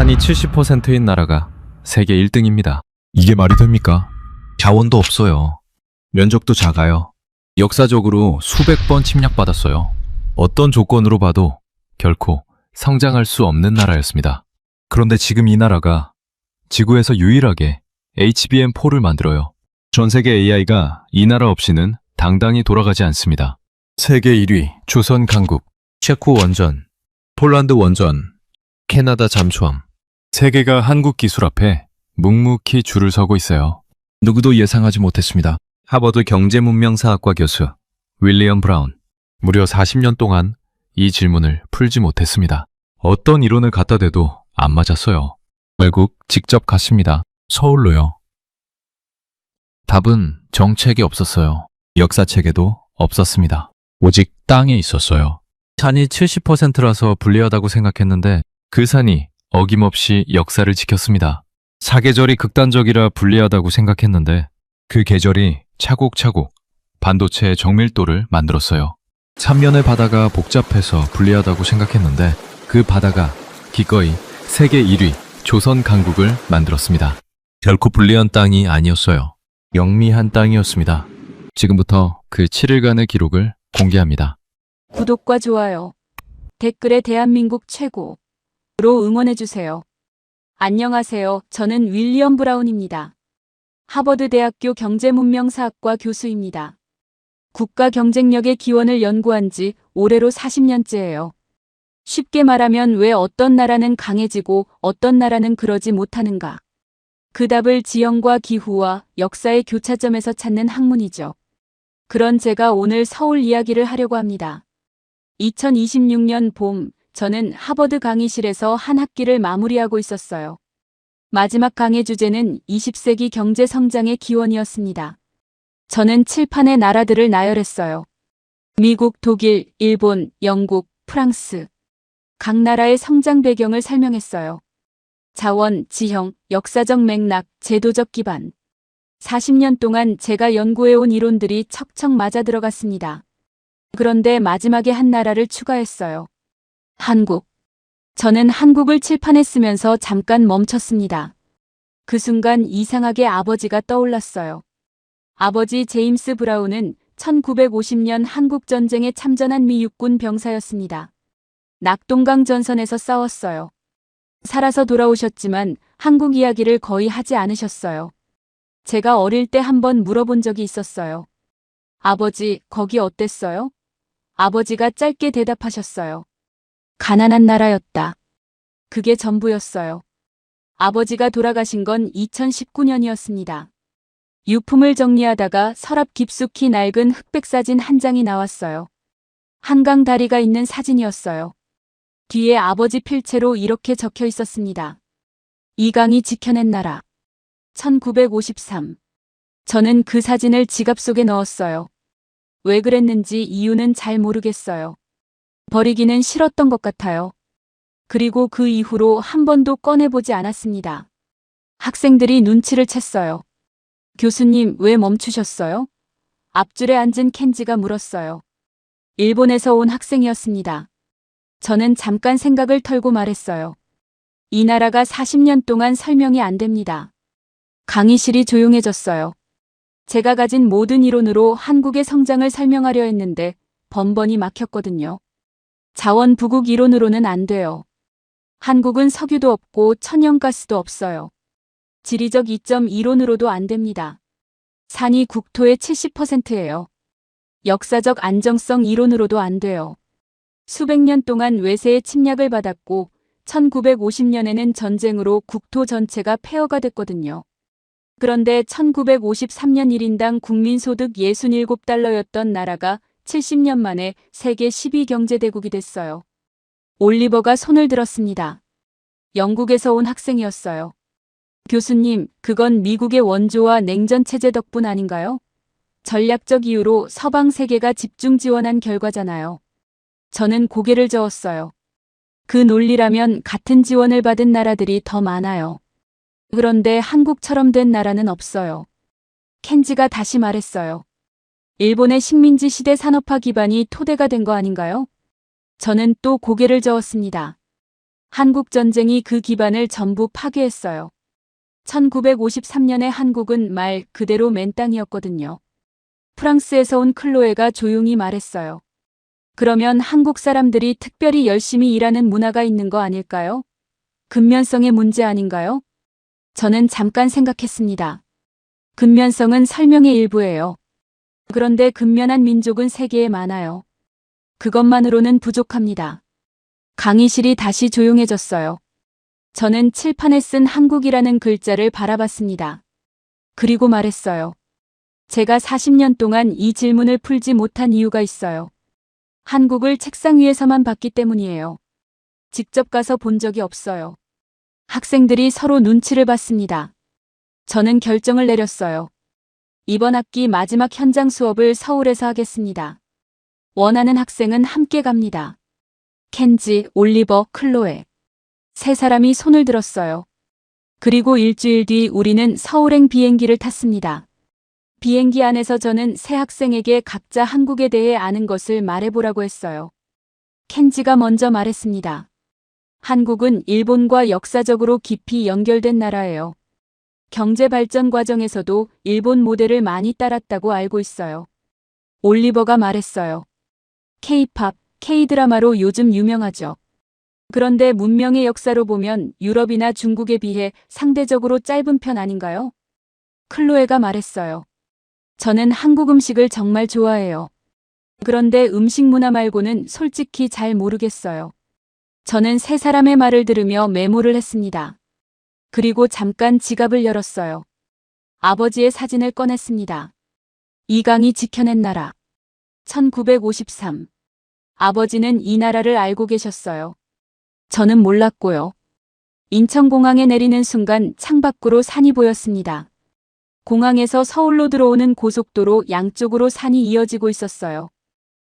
산이 70%인 나라가 세계 1등입니다. 이게 말이 됩니까? 자원도 없어요. 면적도 작아요. 역사적으로 수백 번 침략받았어요. 어떤 조건으로 봐도 결코 성장할 수 없는 나라였습니다. 그런데 지금 이 나라가 지구에서 유일하게 HBM4를 만들어요. 전 세계 AI가 이 나라 없이는 당당히 돌아가지 않습니다. 세계 1위, 조선 강국, 체코 원전, 폴란드 원전, 캐나다 잠수함. 세계가 한국 기술 앞에 묵묵히 줄을 서고 있어요. 누구도 예상하지 못했습니다. 하버드 경제문명사학과 교수 윌리엄 브라운. 무려 40년 동안 이 질문을 풀지 못했습니다. 어떤 이론을 갖다 대도 안 맞았어요. 결국 직접 갔습니다. 서울로요. 답은 정책에 없었어요. 역사책에도 없었습니다. 오직 땅에 있었어요. 산이 70%라서 불리하다고 생각했는데 그 산이 어김없이 역사를 지켰습니다. 사계절이 극단적이라 불리하다고 생각했는데 그 계절이 차곡차곡 반도체의 정밀도를 만들었어요. 삼면의 바다가 복잡해서 불리하다고 생각했는데 그 바다가 기꺼이 세계 1위 조선 강국을 만들었습니다. 결코 불리한 땅이 아니었어요. 영미한 땅이었습니다. 지금부터 그 7일간의 기록을 공개합니다. 구독과 좋아요, 댓글에 대한민국 최고로 응원해주세요. 안녕하세요. 저는 윌리엄 브라운입니다. 하버드대학교 경제문명사학과 교수입니다. 국가 경쟁력의 기원을 연구한 지 올해로 40년째예요. 쉽게 말하면 왜 어떤 나라는 강해지고 어떤 나라는 그러지 못하는가? 그 답을 지형과 기후와 역사의 교차점에서 찾는 학문이죠. 그런 제가 오늘 서울 이야기를 하려고 합니다. 2026년 봄, 저는 하버드 강의실에서 한 학기를 마무리하고 있었어요. 마지막 강의 주제는 20세기 경제 성장의 기원이었습니다. 저는 칠판의 나라들을 나열했어요. 미국, 독일, 일본, 영국, 프랑스. 각 나라의 성장 배경을 설명했어요. 자원, 지형, 역사적 맥락, 제도적 기반. 40년 동안 제가 연구해온 이론들이 척척 맞아 들어갔습니다. 그런데 마지막에 한 나라를 추가했어요. 한국. 저는 한국을 칠판에 쓰면서 잠깐 멈췄습니다. 그 순간 이상하게 아버지가 떠올랐어요. 아버지 제임스 브라운은 1950년 한국전쟁에 참전한 미 육군 병사였습니다. 낙동강 전선에서 싸웠어요. 살아서 돌아오셨지만 한국 이야기를 거의 하지 않으셨어요. 제가 어릴 때 한번 물어본 적이 있었어요. 아버지, 거기 어땠어요? 아버지가 짧게 대답하셨어요. 가난한 나라였다. 그게 전부였어요. 아버지가 돌아가신 건 2019년이었습니다. 유품을 정리하다가 서랍 깊숙이 낡은 흑백 사진 한 장이 나왔어요. 한강 다리가 있는 사진이었어요. 뒤에 아버지 필체로 이렇게 적혀 있었습니다. 이 강이 지켜낸 나라. 1953. 저는 그 사진을 지갑 속에 넣었어요. 왜 그랬는지 이유는 잘 모르겠어요. 버리기는 싫었던 것 같아요. 그리고 그 이후로 한 번도 꺼내보지 않았습니다. 학생들이 눈치를 챘어요. 교수님, 왜 멈추셨어요? 앞줄에 앉은 켄지가 물었어요. 일본에서 온 학생이었습니다. 저는 잠깐 생각을 털고 말했어요. 이 나라가 40년 동안 설명이 안 됩니다. 강의실이 조용해졌어요. 제가 가진 모든 이론으로 한국의 성장을 설명하려 했는데 번번이 막혔거든요. 자원 부국 이론으로는 안 돼요. 한국은 석유도 없고 천연가스도 없어요. 지리적 이점 이론으로도 안 됩니다. 산이 국토의 70%예요. 역사적 안정성 이론으로도 안 돼요. 수백 년 동안 외세의 침략을 받았고 1950년에는 전쟁으로 국토 전체가 폐허가 됐거든요. 그런데 1953년 1인당 국민소득 67달러였던 나라가 70년 만에 세계 10위 경제대국이 됐어요. 올리버가 손을 들었습니다. 영국에서 온 학생이었어요. 교수님, 그건 미국의 원조와 냉전체제 덕분 아닌가요? 전략적 이유로 서방 세계가 집중 지원한 결과잖아요. 저는 고개를 저었어요. 그 논리라면 같은 지원을 받은 나라들이 더 많아요. 그런데 한국처럼 된 나라는 없어요. 켄지가 다시 말했어요. 일본의 식민지 시대 산업화 기반이 토대가 된 거 아닌가요? 저는 또 고개를 저었습니다. 한국전쟁이 그 기반을 전부 파괴했어요. 1953년에 한국은 말 그대로 맨 땅이었거든요. 프랑스에서 온 클로에가 조용히 말했어요. 그러면 한국 사람들이 특별히 열심히 일하는 문화가 있는 거 아닐까요? 근면성의 문제 아닌가요? 저는 잠깐 생각했습니다. 근면성은 설명의 일부예요. 그런데 근면한 민족은 세계에 많아요. 그것만으로는 부족합니다. 강의실이 다시 조용해졌어요. 저는 칠판에 쓴 한국이라는 글자를 바라봤습니다. 그리고 말했어요. 제가 40년 동안 이 질문을 풀지 못한 이유가 있어요. 한국을 책상 위에서만 봤기 때문이에요. 직접 가서 본 적이 없어요. 학생들이 서로 눈치를 봤습니다. 저는 결정을 내렸어요. 이번 학기 마지막 현장 수업을 서울에서 하겠습니다. 원하는 학생은 함께 갑니다. 켄지, 올리버, 클로에. 세 사람이 손을 들었어요. 그리고 일주일 뒤 우리는 서울행 비행기를 탔습니다. 비행기 안에서 저는 세 학생에게 각자 한국에 대해 아는 것을 말해보라고 했어요. 켄지가 먼저 말했습니다. 한국은 일본과 역사적으로 깊이 연결된 나라예요. 경제 발전 과정에서도 일본 모델을 많이 따랐다고 알고 있어요. 올리버가 말했어요. K-팝, K-드라마로 요즘 유명하죠. 그런데 문명의 역사로 보면 유럽이나 중국에 비해 상대적으로 짧은 편 아닌가요? 클로에가 말했어요. 저는 한국 음식을 정말 좋아해요. 그런데 음식 문화 말고는 솔직히 잘 모르겠어요. 저는 세 사람의 말을 들으며 메모를 했습니다. 그리고 잠깐 지갑을 열었어요. 아버지의 사진을 꺼냈습니다. 이강이 지켜낸 나라. 1953. 아버지는 이 나라를 알고 계셨어요. 저는 몰랐고요. 인천공항에 내리는 순간 창밖으로 산이 보였습니다. 공항에서 서울로 들어오는 고속도로 양쪽으로 산이 이어지고 있었어요.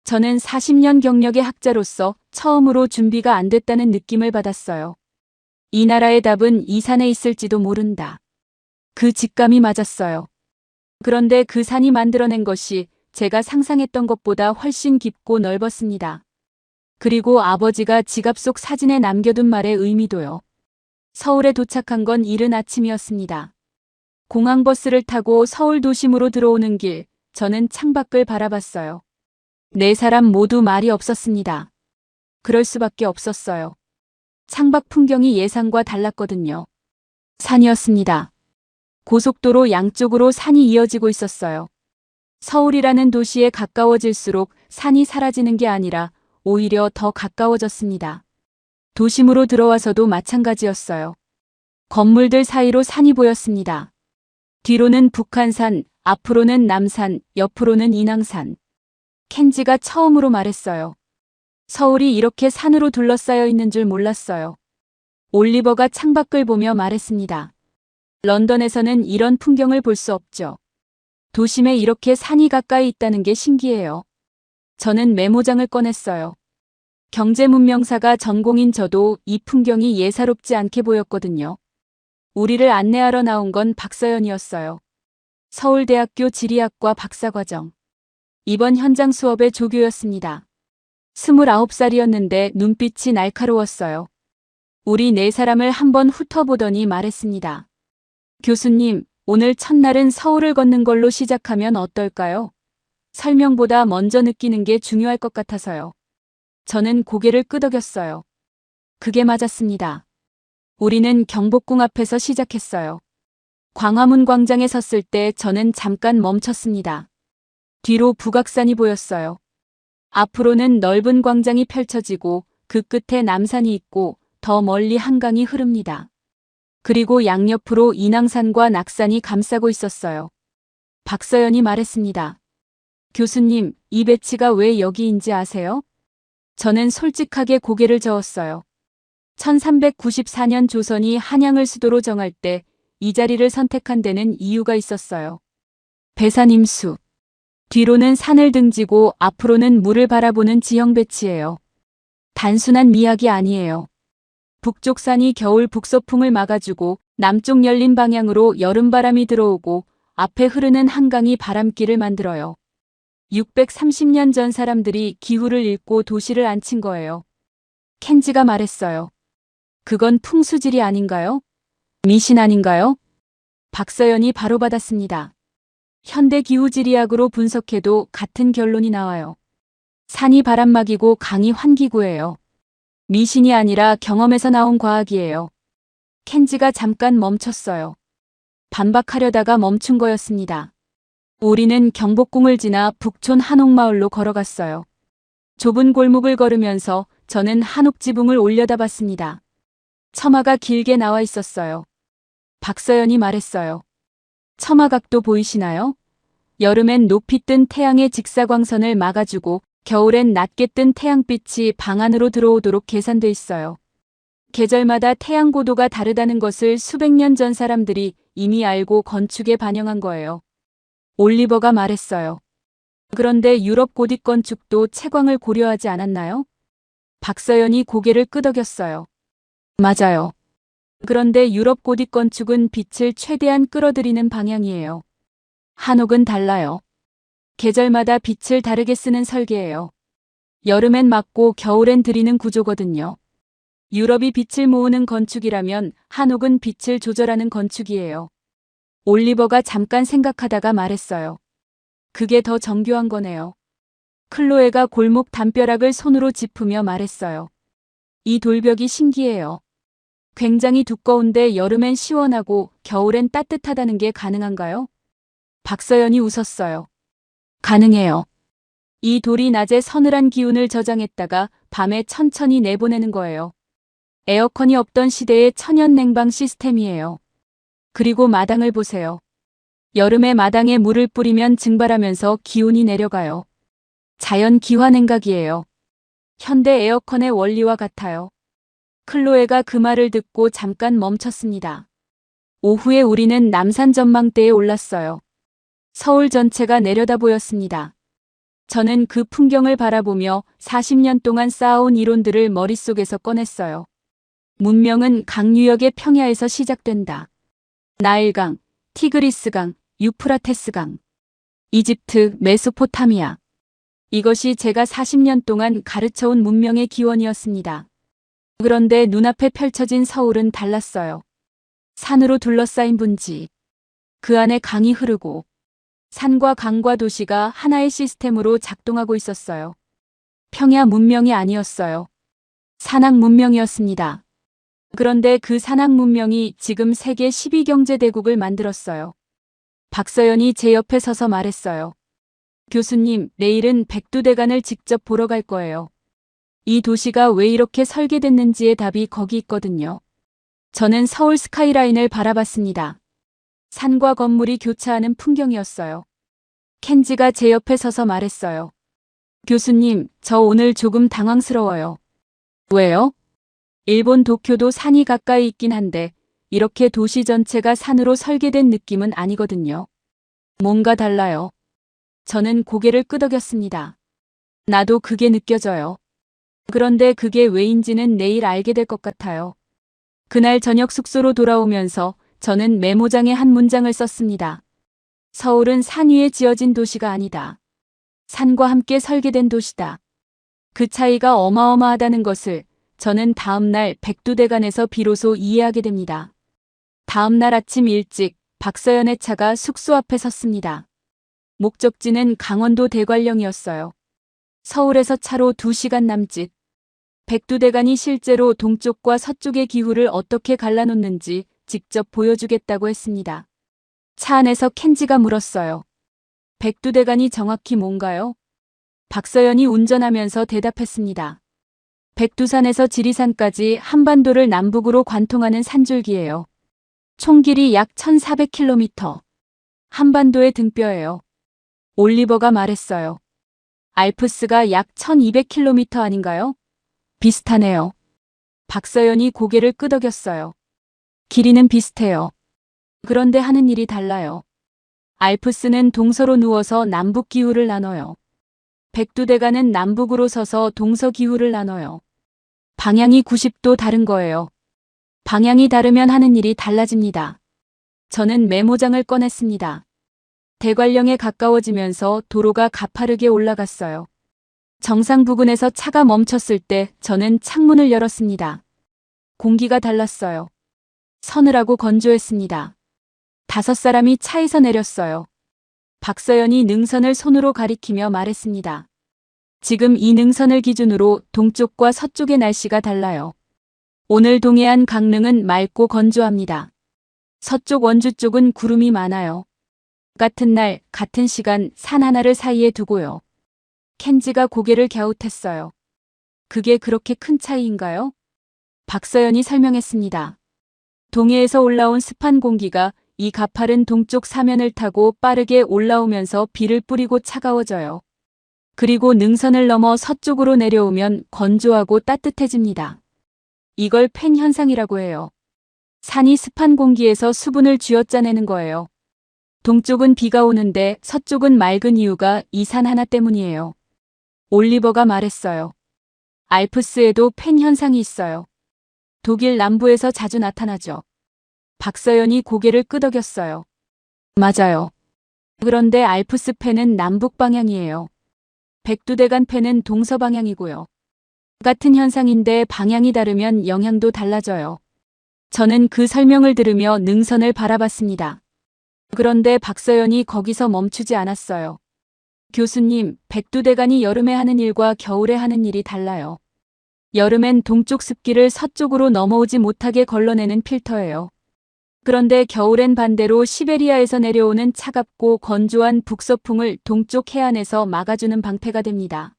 저는 40년 경력의 학자로서 처음으로 준비가 안 됐다는 느낌을 받았어요. 이 나라의 답은 이 산에 있을지도 모른다. 그 직감이 맞았어요. 그런데 그 산이 만들어낸 것이 제가 상상했던 것보다 훨씬 깊고 넓었습니다. 그리고 아버지가 지갑 속 사진에 남겨둔 말의 의미도요. 서울에 도착한 건 이른 아침이었습니다. 공항버스를 타고 서울 도심으로 들어오는 길, 저는 창밖을 바라봤어요. 네 사람 모두 말이 없었습니다. 그럴 수밖에 없었어요. 창밖 풍경이 예상과 달랐거든요. 산이었습니다. 고속도로 양쪽으로 산이 이어지고 있었어요. 서울이라는 도시에 가까워질수록 산이 사라지는 게 아니라 오히려 더 가까워졌습니다. 도심으로 들어와서도 마찬가지였어요. 건물들 사이로 산이 보였습니다. 뒤로는 북한산, 앞으로는 남산, 옆으로는 인왕산. 켄지가 처음으로 말했어요. 서울이 이렇게 산으로 둘러싸여 있는 줄 몰랐어요. 올리버가 창밖을 보며 말했습니다. 런던에서는 이런 풍경을 볼 수 없죠. 도심에 이렇게 산이 가까이 있다는 게 신기해요. 저는 메모장을 꺼냈어요. 경제문명사가 전공인 저도 이 풍경이 예사롭지 않게 보였거든요. 우리를 안내하러 나온 건 박서연이었어요. 서울대학교 지리학과 박사과정. 이번 현장 수업의 조교였습니다. 29살이었는데 눈빛이 날카로웠어요. 우리 네 사람을 한번 훑어보더니 말했습니다. 교수님, 오늘 첫날은 서울을 걷는 걸로 시작하면 어떨까요? 설명보다 먼저 느끼는 게 중요할 것 같아서요. 저는 고개를 끄덕였어요. 그게 맞았습니다. 우리는 경복궁 앞에서 시작했어요. 광화문 광장에 섰을 때 저는 잠깐 멈췄습니다. 뒤로 북악산이 보였어요. 앞으로는 넓은 광장이 펼쳐지고 그 끝에 남산이 있고 더 멀리 한강이 흐릅니다. 그리고 양옆으로 인왕산과 낙산이 감싸고 있었어요. 박서연이 말했습니다. 교수님, 이 배치가 왜 여기인지 아세요? 저는 솔직하게 고개를 저었어요. 1394년 조선이 한양을 수도로 정할 때 이 자리를 선택한 데는 이유가 있었어요. 배산임수. 뒤로는 산을 등지고 앞으로는 물을 바라보는 지형 배치예요. 단순한 미학이 아니에요. 북쪽 산이 겨울 북서풍을 막아주고 남쪽 열린 방향으로 여름바람이 들어오고 앞에 흐르는 한강이 바람길을 만들어요. 630년 전 사람들이 기후를 읽고 도시를 안친 거예요. 켄지가 말했어요. 그건 풍수질이 아닌가요? 미신 아닌가요? 박서연이 바로 받았습니다. 현대기후지리학으로 분석해도 같은 결론이 나와요. 산이 바람막이고 강이 환기구예요. 미신이 아니라 경험에서 나온 과학이에요. 켄지가 잠깐 멈췄어요. 반박하려다가 멈춘 거였습니다. 우리는 경복궁을 지나 북촌 한옥마을로 걸어갔어요. 좁은 골목을 걸으면서 저는 한옥지붕을 올려다봤습니다. 처마가 길게 나와 있었어요. 박서연이 말했어요. 처마각도 보이시나요? 여름엔 높이 뜬 태양의 직사광선을 막아주고 겨울엔 낮게 뜬 태양빛이 방 안으로 들어오도록 계산돼 있어요. 계절마다 태양 고도가 다르다는 것을 수백 년 전 사람들이 이미 알고 건축에 반영한 거예요. 올리버가 말했어요. 그런데 유럽 고딕 건축도 채광을 고려하지 않았나요? 박서연이 고개를 끄덕였어요. 맞아요. 그런데 유럽 고딕 건축은 빛을 최대한 끌어들이는 방향이에요. 한옥은 달라요. 계절마다 빛을 다르게 쓰는 설계예요. 여름엔 막고 겨울엔 들이는 구조거든요. 유럽이 빛을 모으는 건축이라면 한옥은 빛을 조절하는 건축이에요. 올리버가 잠깐 생각하다가 말했어요. 그게 더 정교한 거네요. 클로에가 골목 담벼락을 손으로 짚으며 말했어요. 이 돌벽이 신기해요. 굉장히 두꺼운데 여름엔 시원하고 겨울엔 따뜻하다는 게 가능한가요? 박서연이 웃었어요. 가능해요. 이 돌이 낮에 서늘한 기운을 저장했다가 밤에 천천히 내보내는 거예요. 에어컨이 없던 시대의 천연 냉방 시스템이에요. 그리고 마당을 보세요. 여름에 마당에 물을 뿌리면 증발하면서 기온이 내려가요. 자연 기화 냉각이에요. 현대 에어컨의 원리와 같아요. 클로에가 그 말을 듣고 잠깐 멈췄습니다. 오후에 우리는 남산 전망대에 올랐어요. 서울 전체가 내려다 보였습니다. 저는 그 풍경을 바라보며 40년 동안 쌓아온 이론들을 머릿속에서 꺼냈어요. 문명은 강유역의 평야에서 시작된다. 나일강, 티그리스강, 유프라테스강, 이집트, 메소포타미아. 이것이 제가 40년 동안 가르쳐온 문명의 기원이었습니다. 그런데 눈앞에 펼쳐진 서울은 달랐어요. 산으로 둘러싸인 분지. 그 안에 강이 흐르고 산과 강과 도시가 하나의 시스템으로 작동하고 있었어요. 평야 문명이 아니었어요. 산악 문명이었습니다. 그런데 그 산악 문명이 지금 세계 12경제 대국을 만들었어요. 박서연이 제 옆에 서서 말했어요. 교수님, 내일은 백두대간을 직접 보러 갈 거예요. 이 도시가 왜 이렇게 설계됐는지의 답이 거기 있거든요. 저는 서울 스카이라인을 바라봤습니다. 산과 건물이 교차하는 풍경이었어요. 켄지가 제 옆에 서서 말했어요. 교수님, 저 오늘 조금 당황스러워요. 왜요? 일본 도쿄도 산이 가까이 있긴 한데 이렇게 도시 전체가 산으로 설계된 느낌은 아니거든요. 뭔가 달라요. 저는 고개를 끄덕였습니다. 나도 그게 느껴져요. 그런데 그게 왜인지는 내일 알게 될 것 같아요. 그날 저녁 숙소로 돌아오면서 저는 메모장에 한 문장을 썼습니다. 서울은 산 위에 지어진 도시가 아니다. 산과 함께 설계된 도시다. 그 차이가 어마어마하다는 것을 저는 다음날 백두대간에서 비로소 이해하게 됩니다. 다음날 아침 일찍 박서연의 차가 숙소 앞에 섰습니다. 목적지는 강원도 대관령이었어요. 서울에서 차로 2시간 남짓. 백두대간이 실제로 동쪽과 서쪽의 기후를 어떻게 갈라놓는지 직접 보여주겠다고 했습니다. 차 안에서 켄지가 물었어요. 백두대간이 정확히 뭔가요? 박서연이 운전하면서 대답했습니다. 백두산에서 지리산까지 한반도를 남북으로 관통하는 산줄기예요. 총 길이 약 1400km. 한반도의 등뼈예요. 올리버가 말했어요. 알프스가 약 1200km 아닌가요? 비슷하네요. 박서연이 고개를 끄덕였어요. 길이는 비슷해요. 그런데 하는 일이 달라요. 알프스는 동서로 누워서 남북 기후를 나눠요. 백두대간은 남북으로 서서 동서 기후를 나눠요. 방향이 90도 다른 거예요. 방향이 다르면 하는 일이 달라집니다. 저는 메모장을 꺼냈습니다. 대관령에 가까워지면서 도로가 가파르게 올라갔어요. 정상 부근에서 차가 멈췄을 때 저는 창문을 열었습니다. 공기가 달랐어요. 서늘하고 건조했습니다. 5사람이 차에서 내렸어요. 박서연이 능선을 손으로 가리키며 말했습니다. 지금 이 능선을 기준으로 동쪽과 서쪽의 날씨가 달라요. 오늘 동해안 강릉은 맑고 건조합니다. 서쪽 원주 쪽은 구름이 많아요. 같은 날, 같은 시간 산 하나를 사이에 두고요. 켄지가 고개를 갸웃했어요. 그게 그렇게 큰 차이인가요? 박서연이 설명했습니다. 동해에서 올라온 습한 공기가 이 가파른 동쪽 사면을 타고 빠르게 올라오면서 비를 뿌리고 차가워져요. 그리고 능선을 넘어 서쪽으로 내려오면 건조하고 따뜻해집니다. 이걸 팬 현상이라고 해요. 산이 습한 공기에서 수분을 쥐어짜내는 거예요. 동쪽은 비가 오는데 서쪽은 맑은 이유가 이 산 하나 때문이에요. 올리버가 말했어요. 알프스에도 팬 현상이 있어요. 독일 남부에서 자주 나타나죠. 박서연이 고개를 끄덕였어요. 맞아요. 그런데 알프스 팬은 남북 방향이에요. 백두대간 팬은 동서 방향이고요. 같은 현상인데 방향이 다르면 영향도 달라져요. 저는 그 설명을 들으며 능선을 바라봤습니다. 그런데 박서연이 거기서 멈추지 않았어요. 교수님, 백두대간이 여름에 하는 일과 겨울에 하는 일이 달라요. 여름엔 동쪽 습기를 서쪽으로 넘어오지 못하게 걸러내는 필터예요. 그런데 겨울엔 반대로 시베리아에서 내려오는 차갑고 건조한 북서풍을 동쪽 해안에서 막아주는 방패가 됩니다.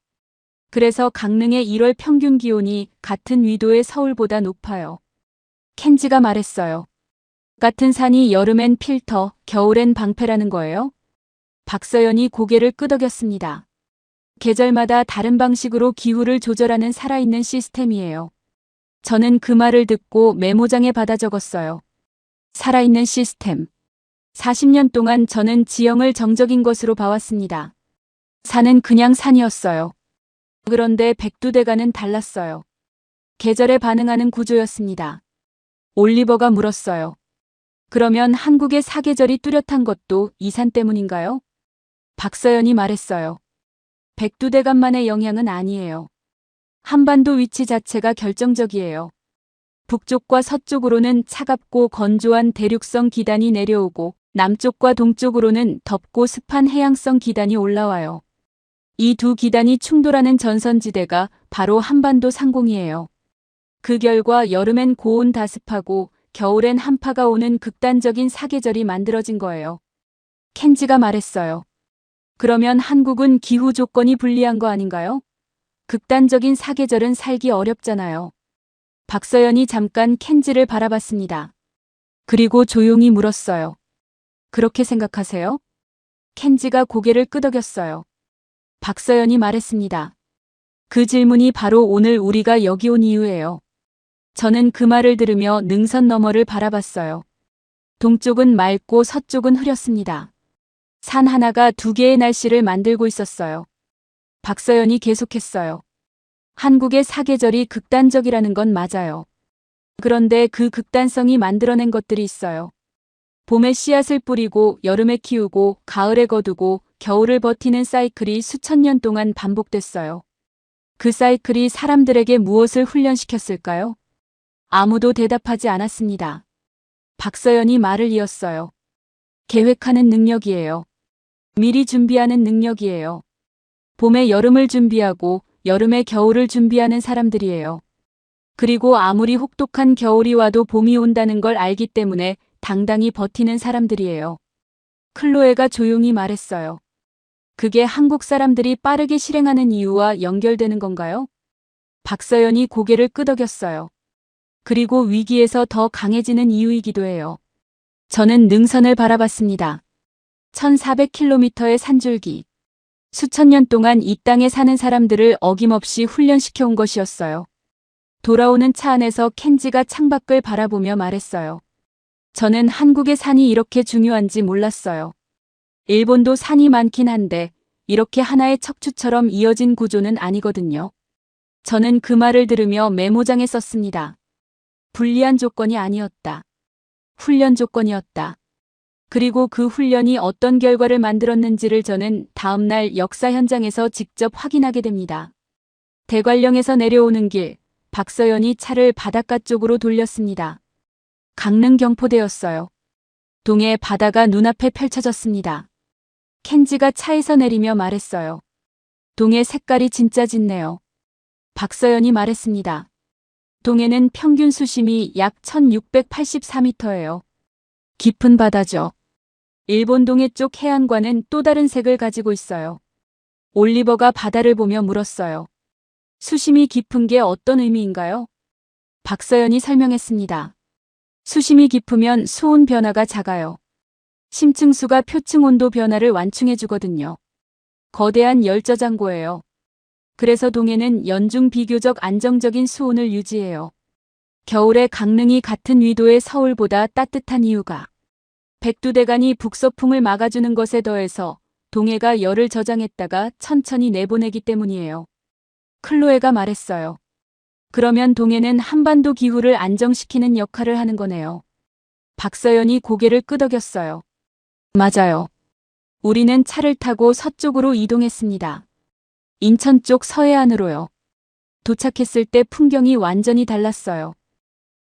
그래서 강릉의 1월 평균 기온이 같은 위도의 서울보다 높아요. 켄지가 말했어요. 같은 산이 여름엔 필터, 겨울엔 방패라는 거예요? 박서연이 고개를 끄덕였습니다. 계절마다 다른 방식으로 기후를 조절하는 살아있는 시스템이에요. 저는 그 말을 듣고 메모장에 받아 적었어요. 살아있는 시스템. 40년 동안 저는 지형을 정적인 것으로 봐왔습니다. 산은 그냥 산이었어요. 그런데 백두대간은 달랐어요. 계절에 반응하는 구조였습니다. 올리버가 물었어요. 그러면 한국의 사계절이 뚜렷한 것도 이 산 때문인가요? 박서연이 말했어요. 백두대간만의 영향은 아니에요. 한반도 위치 자체가 결정적이에요. 북쪽과 서쪽으로는 차갑고 건조한 대륙성 기단이 내려오고 남쪽과 동쪽으로는 덥고 습한 해양성 기단이 올라와요. 이 두 기단이 충돌하는 전선지대가 바로 한반도 상공이에요. 그 결과 여름엔 고온 다습하고 겨울엔 한파가 오는 극단적인 사계절이 만들어진 거예요. 켄지가 말했어요. 그러면 한국은 기후 조건이 불리한 거 아닌가요? 극단적인 사계절은 살기 어렵잖아요. 박서연이 잠깐 켄지를 바라봤습니다. 그리고 조용히 물었어요. 그렇게 생각하세요? 켄지가 고개를 끄덕였어요. 박서연이 말했습니다. 그 질문이 바로 오늘 우리가 여기 온 이유예요. 저는 그 말을 들으며 능선 너머를 바라봤어요. 동쪽은 맑고 서쪽은 흐렸습니다. 산 하나가 두 개의 날씨를 만들고 있었어요. 박서연이 계속했어요. 한국의 사계절이 극단적이라는 건 맞아요. 그런데 그 극단성이 만들어낸 것들이 있어요. 봄에 씨앗을 뿌리고 여름에 키우고 가을에 거두고 겨울을 버티는 사이클이 수천 년 동안 반복됐어요. 그 사이클이 사람들에게 무엇을 훈련시켰을까요? 아무도 대답하지 않았습니다. 박서연이 말을 이었어요. 계획하는 능력이에요. 미리 준비하는 능력이에요. 봄에 여름을 준비하고 여름에 겨울을 준비하는 사람들이에요. 그리고 아무리 혹독한 겨울이 와도 봄이 온다는 걸 알기 때문에 당당히 버티는 사람들이에요. 클로에가 조용히 말했어요. 그게 한국 사람들이 빠르게 실행하는 이유와 연결되는 건가요? 박서연이 고개를 끄덕였어요. 그리고 위기에서 더 강해지는 이유이기도 해요. 저는 능선을 바라봤습니다. 1400km의 산줄기. 수천 년 동안 이 땅에 사는 사람들을 어김없이 훈련시켜 온 것이었어요. 돌아오는 차 안에서 켄지가 창밖을 바라보며 말했어요. 저는 한국의 산이 이렇게 중요한지 몰랐어요. 일본도 산이 많긴 한데 이렇게 하나의 척추처럼 이어진 구조는 아니거든요. 저는 그 말을 들으며 메모장에 썼습니다. 불리한 조건이 아니었다. 훈련 조건이었다. 그리고 그 훈련이 어떤 결과를 만들었는지를 저는 다음날 역사 현장에서 직접 확인하게 됩니다. 대관령에서 내려오는 길, 박서연이 차를 바닷가 쪽으로 돌렸습니다. 강릉 경포대였어요. 동해 바다가 눈앞에 펼쳐졌습니다. 켄지가 차에서 내리며 말했어요. 동해 색깔이 진짜 짙네요. 박서연이 말했습니다. 동해는 평균 수심이 약 1684m예요. 깊은 바다죠. 일본 동해 쪽 해안과는 또 다른 색을 가지고 있어요. 올리버가 바다를 보며 물었어요. 수심이 깊은 게 어떤 의미인가요? 박서연이 설명했습니다. 수심이 깊으면 수온 변화가 작아요. 심층수가 표층 온도 변화를 완충해 주거든요. 거대한 열저장고예요. 그래서 동해는 연중 비교적 안정적인 수온을 유지해요. 겨울에 강릉이 같은 위도의 서울보다 따뜻한 이유가 백두대간이 북서풍을 막아주는 것에 더해서 동해가 열을 저장했다가 천천히 내보내기 때문이에요. 클로에가 말했어요. 그러면 동해는 한반도 기후를 안정시키는 역할을 하는 거네요. 박서연이 고개를 끄덕였어요. 맞아요. 우리는 차를 타고 서쪽으로 이동했습니다. 인천 쪽 서해안으로요. 도착했을 때 풍경이 완전히 달랐어요.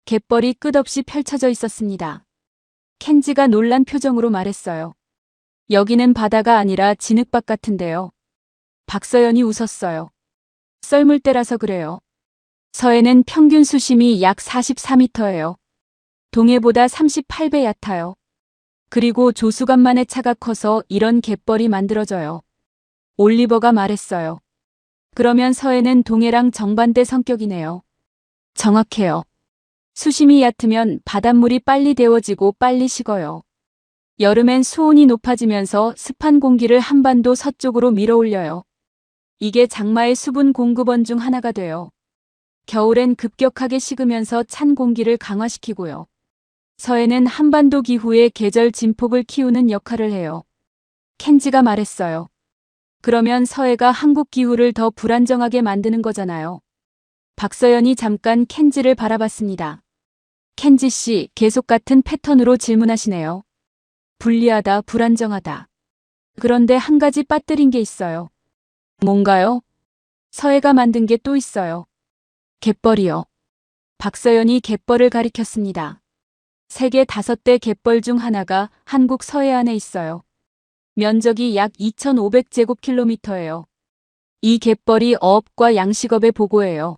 갯벌이 끝없이 펼쳐져 있었습니다. 켄지가 놀란 표정으로 말했어요. 여기는 바다가 아니라 진흙밭 같은데요. 박서연이 웃었어요. 썰물 때라서 그래요. 서해는 평균 수심이 약 44m예요. 동해보다 38배 얕아요. 그리고 조수간만의 차가 커서 이런 갯벌이 만들어져요. 올리버가 말했어요. 그러면 서해는 동해랑 정반대 성격이네요. 정확해요. 수심이 얕으면 바닷물이 빨리 데워지고 빨리 식어요. 여름엔 수온이 높아지면서 습한 공기를 한반도 서쪽으로 밀어올려요. 이게 장마의 수분 공급원 중 하나가 돼요. 겨울엔 급격하게 식으면서 찬 공기를 강화시키고요. 서해는 한반도 기후의 계절 진폭을 키우는 역할을 해요. 켄지가 말했어요. 그러면 서해가 한국 기후를 더 불안정하게 만드는 거잖아요. 박서연이 잠깐 켄지를 바라봤습니다. 켄지 씨, 계속 같은 패턴으로 질문하시네요. 불리하다, 불안정하다. 그런데 한 가지 빠뜨린 게 있어요. 뭔가요? 서해가 만든 게 또 있어요. 갯벌이요. 박서연이 갯벌을 가리켰습니다. 세계 5대 갯벌 중 하나가 한국 서해안에 있어요. 면적이 약 2,500제곱킬로미터예요. 이 갯벌이 어업과 양식업에 보고해요.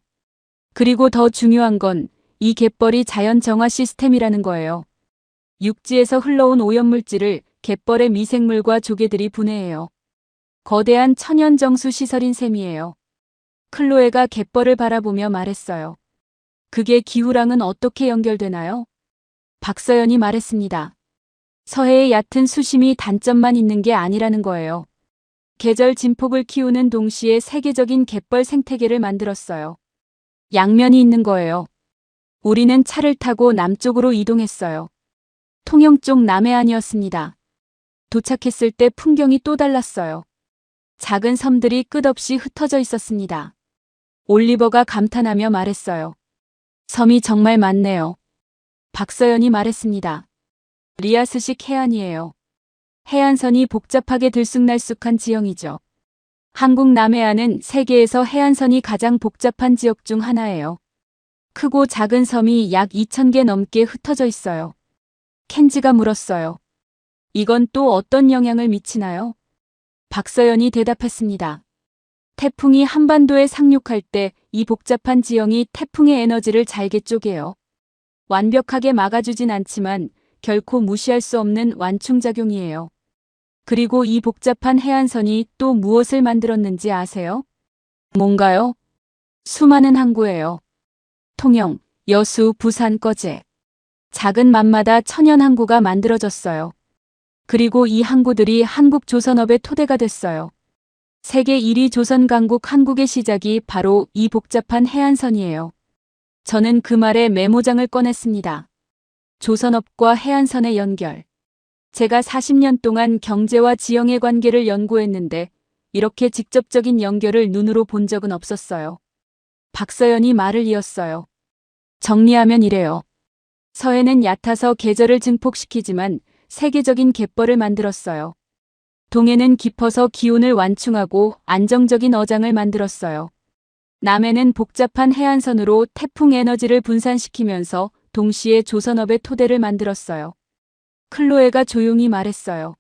그리고 더 중요한 건 이 갯벌이 자연 정화 시스템이라는 거예요. 육지에서 흘러온 오염물질을 갯벌의 미생물과 조개들이 분해해요. 거대한 천연정수 시설인 셈이에요. 클로에가 갯벌을 바라보며 말했어요. 그게 기후랑은 어떻게 연결되나요? 박서연이 말했습니다. 서해의 얕은 수심이 단점만 있는 게 아니라는 거예요. 계절 진폭을 키우는 동시에 세계적인 갯벌 생태계를 만들었어요. 양면이 있는 거예요. 우리는 차를 타고 남쪽으로 이동했어요. 통영 쪽 남해안이었습니다. 도착했을 때 풍경이 또 달랐어요. 작은 섬들이 끝없이 흩어져 있었습니다. 올리버가 감탄하며 말했어요. 섬이 정말 많네요. 박서연이 말했습니다. 리아스식 해안이에요. 해안선이 복잡하게 들쑥날쑥한 지형이죠. 한국 남해안은 세계에서 해안선이 가장 복잡한 지역 중 하나예요. 크고 작은 섬이 약 2,000개 넘게 흩어져 있어요. 켄지가 물었어요. 이건 또 어떤 영향을 미치나요? 박서연이 대답했습니다. 태풍이 한반도에 상륙할 때 이 복잡한 지형이 태풍의 에너지를 잘게 쪼개요. 완벽하게 막아주진 않지만 결코 무시할 수 없는 완충작용이에요. 그리고 이 복잡한 해안선이 또 무엇을 만들었는지 아세요? 뭔가요? 수많은 항구예요. 통영, 여수, 부산, 거제. 작은 맘마다 천연 항구가 만들어졌어요. 그리고 이 항구들이 한국 조선업의 토대가 됐어요. 세계 1위 조선 강국 한국의 시작이 바로 이 복잡한 해안선이에요. 저는 그 말에 메모장을 꺼냈습니다. 조선업과 해안선의 연결. 제가 40년 동안 경제와 지형의 관계를 연구했는데 이렇게 직접적인 연결을 눈으로 본 적은 없었어요. 박서연이 말을 이었어요. 정리하면 이래요. 서해는 얕아서 계절을 증폭시키지만 세계적인 갯벌을 만들었어요. 동해는 깊어서 기온을 완충하고 안정적인 어장을 만들었어요. 남해는 복잡한 해안선으로 태풍 에너지를 분산시키면서 동시에 조선업의 토대를 만들었어요. 클로에가 조용히 말했어요.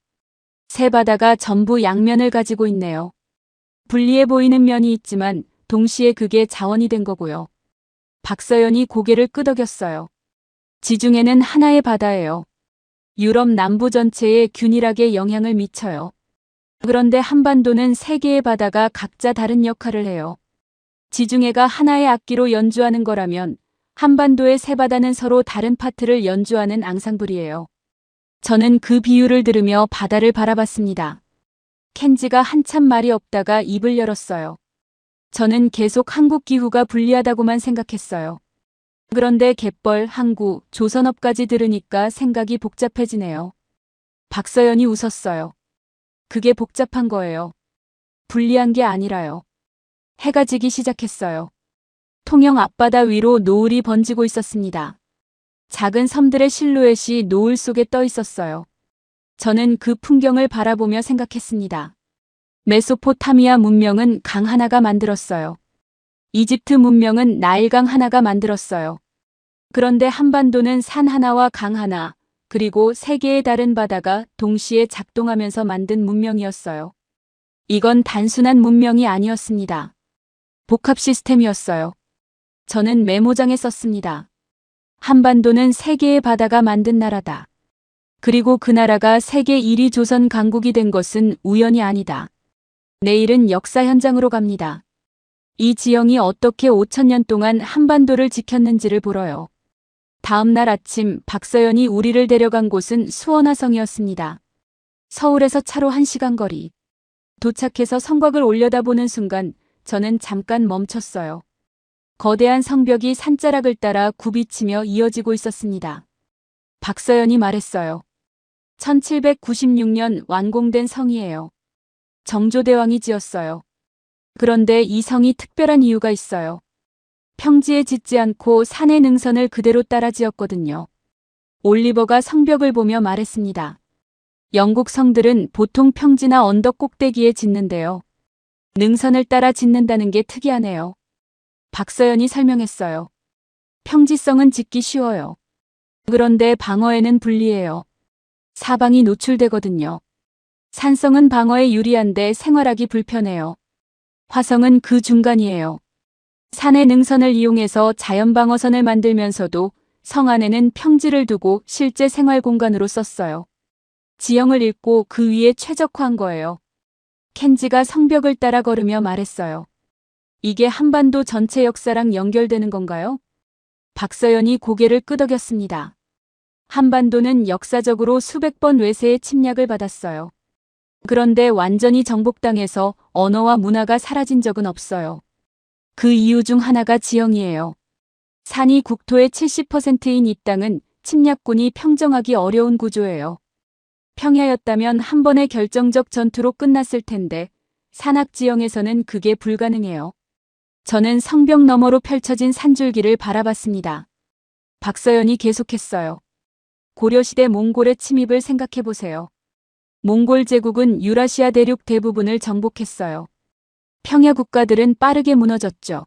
세 바다가 전부 양면을 가지고 있네요. 불리해 보이는 면이 있지만 동시에 그게 자원이 된 거고요. 박서연이 고개를 끄덕였어요. 지중해는 하나의 바다예요. 유럽 남부 전체에 균일하게 영향을 미쳐요. 그런데 한반도는 세 개의 바다가 각자 다른 역할을 해요. 지중해가 하나의 악기로 연주하는 거라면 한반도의 세 바다는 서로 다른 파트를 연주하는 앙상블이에요. 저는 그 비유를 들으며 바다를 바라봤습니다. 켄지가 한참 말이 없다가 입을 열었어요. 저는 계속 한국 기후가 불리하다고만 생각했어요. 그런데 갯벌, 항구, 조선업까지 들으니까 생각이 복잡해지네요. 박서연이 웃었어요. 그게 복잡한 거예요. 불리한 게 아니라요. 해가 지기 시작했어요. 통영 앞바다 위로 노을이 번지고 있었습니다. 작은 섬들의 실루엣이 노을 속에 떠 있었어요. 저는 그 풍경을 바라보며 생각했습니다. 메소포타미아 문명은 강 하나가 만들었어요. 이집트 문명은 나일강 하나가 만들었어요. 그런데 한반도는 산 하나와 강 하나, 그리고 세 개의 다른 바다가 동시에 작동하면서 만든 문명이었어요. 이건 단순한 문명이 아니었습니다. 복합 시스템이었어요. 저는 메모장에 썼습니다. 한반도는 세 개의 바다가 만든 나라다. 그리고 그 나라가 세계 1위 조선 강국이 된 것은 우연이 아니다. 내일은 역사 현장으로 갑니다. 이 지형이 어떻게 5,000년 동안 한반도를 지켰는지를 보러요. 다음 날 아침 박서연이 우리를 데려간 곳은 수원화성이었습니다. 서울에서 차로 1시간 거리. 도착해서 성곽을 올려다보는 순간 저는 잠깐 멈췄어요. 거대한 성벽이 산자락을 따라 굽이치며 이어지고 있었습니다. 박서연이 말했어요. 1796년 완공된 성이에요. 정조대왕이 지었어요. 그런데 이 성이 특별한 이유가 있어요. 평지에 짓지 않고 산의 능선을 그대로 따라 지었거든요. 올리버가 성벽을 보며 말했습니다. 영국 성들은 보통 평지나 언덕 꼭대기에 짓는데요. 능선을 따라 짓는다는 게 특이하네요. 박서연이 설명했어요. 평지성은 짓기 쉬워요. 그런데 방어에는 불리해요. 사방이 노출되거든요. 산성은 방어에 유리한데 생활하기 불편해요. 화성은 그 중간이에요. 산의 능선을 이용해서 자연 방어선을 만들면서도 성 안에는 평지를 두고 실제 생활 공간으로 썼어요. 지형을 읽고 그 위에 최적화한 거예요. 켄지가 성벽을 따라 걸으며 말했어요. 이게 한반도 전체 역사랑 연결되는 건가요? 박서연이 고개를 끄덕였습니다. 한반도는 역사적으로 수백 번 외세의 침략을 받았어요. 그런데 완전히 정복당해서 언어와 문화가 사라진 적은 없어요. 그 이유 중 하나가 지형이에요. 산이 국토의 70%인 이 땅은 침략군이 평정하기 어려운 구조예요. 평야였다면 한 번의 결정적 전투로 끝났을 텐데 산악 지형에서는 그게 불가능해요. 저는 성벽 너머로 펼쳐진 산줄기를 바라봤습니다. 박서연이 계속했어요. 고려시대 몽골의 침입을 생각해보세요. 몽골 제국은 유라시아 대륙 대부분을 정복했어요. 평야 국가들은 빠르게 무너졌죠.